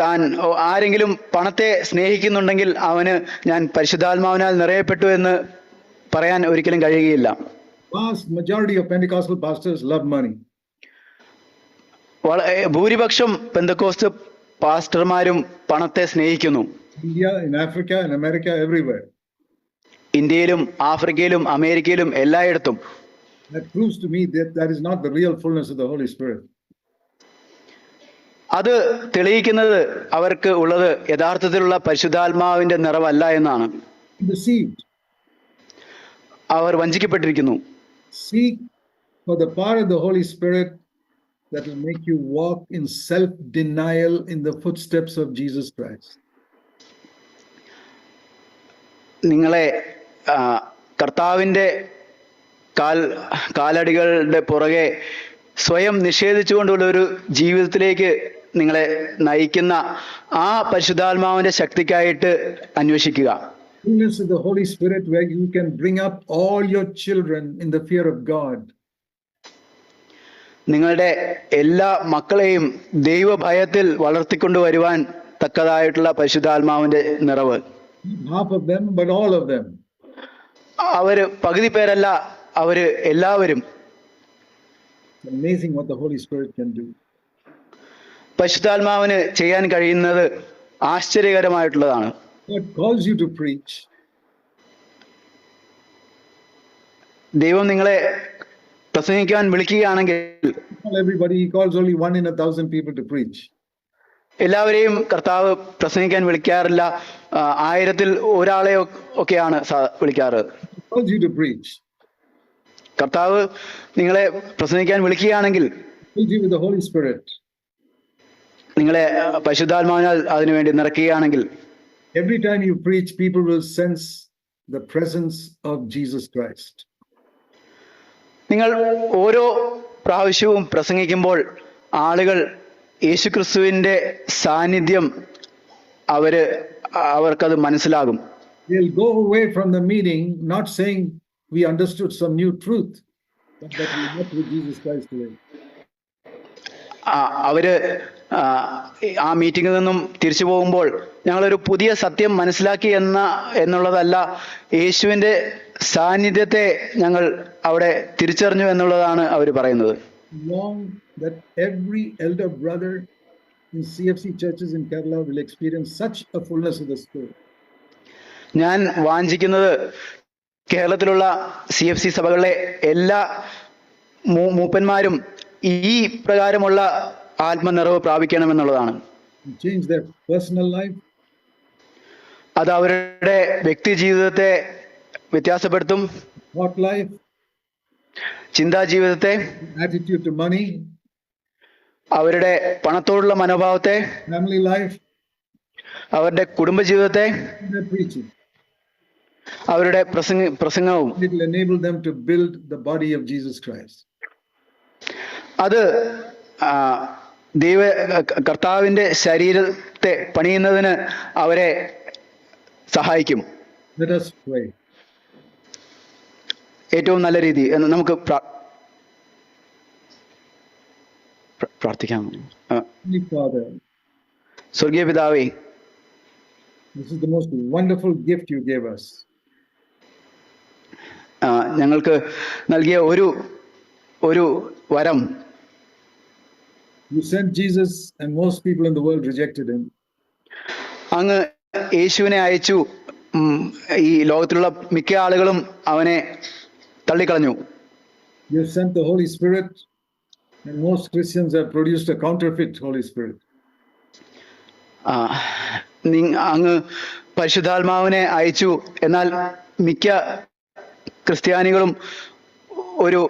താൻ ആരെങ്കിലും പണത്തെ സ്നേഹിക്കുന്നുണ്ടെങ്കിൽ അവന് ഞാൻ പരിശുദ്ധാത്മാവിനാൽ നിറയപ്പെട്ടു എന്ന് പറയാൻ ഒരിക്കലും കഴിയുകയില്ല. Vast majority of Pentecostal pastors love money. ഭൂരിപക്ഷം പെന്തക്കോസ്ത് പാസ്റ്റർമാരും പണത്തെ സ്നേഹിക്കുന്നു. India, in Africa, in America, everywhere. ഇന്ത്യയിലും ആഫ്രിക്കയിലും അമേരിക്കയിലും എല്ലായിടത്തും. That proves to me that that is not the real fullness of the Holy Spirit. അത് തെളിയിക്കുന്നത് അവർക്ക് ഉള്ളത് യഥാർത്ഥത്തിലുള്ള പരിശുദ്ധാത്മാവിന്റെ നിറവല്ല എന്നാണ്. Deceived. Our വഞ്ചിക്കപ്പെട്ടിരിക്കുന്നു. Seek for the power of the Holy Spirit that will make you walk in self-denial in the footsteps of Jesus Christ. നിങ്ങളെ കർത്താവിന്റെ കാലടികളുടെ പുറകെ സ്വയം നിഷേധിച്ചുകൊണ്ടുള്ള ഒരു ജീവിതത്തിലേക്ക് നിങ്ങളെ നയിക്കുന്ന ആ പരിശുദ്ധാത്മാവിന്റെ ശക്തിക്കായിട്ട് അന്വേഷിക്കുക. Fullness of the Holy Spirit where you can bring up all your children in the fear of God. നിങ്ങളുടെ എല്ലാ മക്കളെയും ദൈവഭയത്തിൽ വളർത്തിക്കൊണ്ടുവരുവാൻ തക്കതായിട്ടുള്ള പരിശുദ്ധാത്മാവിന്റെ നിറവ്. Half of them, but all of them. അവര് പകുതി പേരല്ല, അവര് എല്ലാവരും. Amazing what the Holy Spirit can do. പരിശുദ്ധാത്മാവിന് ചെയ്യാൻ കഴിയുന്നത് ആശ്ചര്യകരമായിട്ടുള്ളതാണ്. God calls you to preach. ദൈവം നിങ്ങളെ പ്രസംഗിക്കാൻ വിളിക്കുകയാണെങ്കിൽ Not everybody, he calls only 1 in 1,000 people to preach. എല്ലാവരെയും കർത്താവ് പ്രസംഗിക്കാൻ വിളിക്കാറില്ല. 1000-ൽ ഒരാളെ ഒക്കെയാണ് വിളിക്കാറ്. He calls you to preach. കർത്താവ് നിങ്ങളെ പ്രസംഗിക്കാൻ വിളിക്കുകയാണെങ്കിൽ Fills you with the Holy Spirit. നിങ്ങളെ പരിശുദ്ധാത്മാവിനാൽ അതിനുവേണ്ടി നിറയ്ക്കുകയാണെങ്കിൽ Every time you preach, people will sense the presence of Jesus Christ. നിങ്ങൾ ഓരോ പ്രാവശ്യവും പ്രസംഗിക്കുമ്പോൾ ആളുകൾ യേശുക്രിസ്തുവിന്റെ സാന്നിധ്യം അവർക്കത് മനസ്സിലാകും. They'll go away from the meeting not saying we understood some new truth, but that we met with Jesus Christ today. അവര് ആ മീറ്റിംഗിൽ നിന്നും തിരിച്ചു പോകുമ്പോൾ ഞങ്ങളൊരു പുതിയ സത്യം മനസ്സിലാക്കി എന്നുള്ളതല്ല, യേശുവിന്റെ സാന്നിധ്യത്തെ ഞങ്ങൾ അവിടെ തിരിച്ചറിഞ്ഞു എന്നുള്ളതാണ് അവർ പറയുന്നത്. Long that every elder brother in CFC churches in Kerala will experience such a fullness of the Spirit. ഞാൻ വാഞ്ചിക്കുന്നത് കേരളത്തിലുള്ള CFC സഭകളിലെ എല്ലാ മൂപ്പന്മാരും ഈ പ്രകാരമുള്ള ആത്മനിറവ് പ്രാപിക്കണമെന്നുള്ളതാണ്. Change their personal life. അത് അവരുടെ വ്യക്തി ജീവിതത്തെ വ്യത്യാസപ്പെടുത്തും. Thought life. ചിന്താ ജീവിതത്തെ, attitude to money, അവരുടെ പണത്തോടുള്ള മനോഭാവത്തെ, family life, അവരുടെ കുടുംബ ജീവിതത്തെ, their preaching. അവരുടെ പ്രസംഗവും. It will enable them to build the body of Jesus Christ. അത് കർത്താവിന്റെ ശരീരത്തെ പണിയുന്നതിന് അവരെ സഹായിക്കും. Let us pray. ഏറ്റവും നല്ല രീതി നമുക്ക് പ്രാർത്ഥിക്കാം. Father, സ്വർഗീയ പിതാവേ, this is the most wonderful gift you gave us. ഞങ്ങൾക്ക് നൽകിയ ഒരു വരം. You sent Jesus and most people in the world rejected him. അങ്ങ് യേശുവിനെ അയച്ചു. ഈ ലോകത്തിലുള്ള മിക്ക ആളുകളും അവനെ തള്ളിക്കളഞ്ഞു. You sent the Holy Spirit and most Christians have produced a counterfeit Holy Spirit. അങ്ങ് പരിശുദ്ധാത്മാവിനെ അയച്ചു, എന്നാൽ മിക്ക ക്രിസ്ത്യാനികളും ഒരു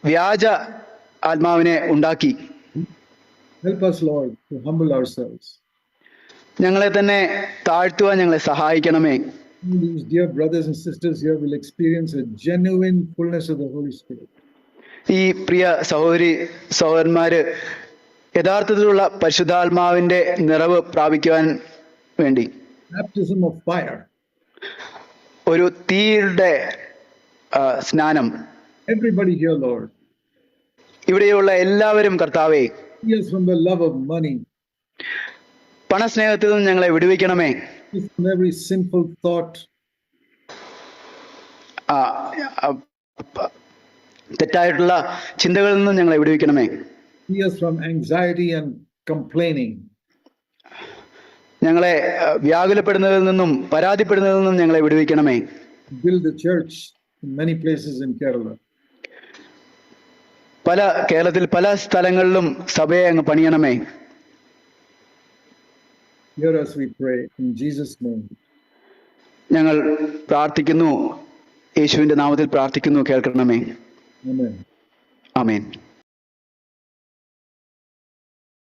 വ്യാജ ആത്മാവിനെ ഉണ്ടാക്കി. Help us, Lord, to humble ourselves. ഞങ്ങളെ തന്നെ താഴ്ത്തുവാൻ ഞങ്ങളെ സഹായിക്കണമേ. These dear brothers and sisters here will experience a genuine fullness of the Holy Spirit. ഈ പ്രിയ സഹോദരന്മാര് യഥാർത്ഥത്തിലുള്ള പരിശുദ്ധാത്മാവിന്റെ നിറവ് പ്രാപിക്കുവാൻ വേണ്ടി Baptism of fire. ഒരു തീയുടെ സ്നാനം. Everybody here, Lord. ഇവിടെയുള്ള എല്ലാവരും കർത്താവേ, Free us from the love of money, പണസ്നേഹത്തിൽ നിന്ന് ഞങ്ങളെ വിടുവിക്കണമേ. from every sinful thought, തെറ്റായിട്ടുള്ള ചിന്തകളിൽ നിന്നും ഞങ്ങളെ വിടുവിക്കണമേ. free us from anxiety and complaining. ഞങ്ങളെ വ്യാകുലപ്പെടുന്നതിൽ നിന്നും പരാതിപ്പെടുന്നതിൽ നിന്നും ഞങ്ങളെ വിടുവിക്കണമേ. Build the church in many places in Kerala. കേരളത്തിൽ പല സ്ഥലങ്ങളിലും സഭയെ അങ്ങ് പണിയണമേ. Hear us, we pray, in Jesus' name. ഞങ്ങൾ പ്രാർത്ഥിക്കുന്നു, യേശുവിന്റെ നാമത്തിൽ പ്രാർത്ഥിക്കുന്നു, കേൾക്കണമേ. Amen. ആമേൻ.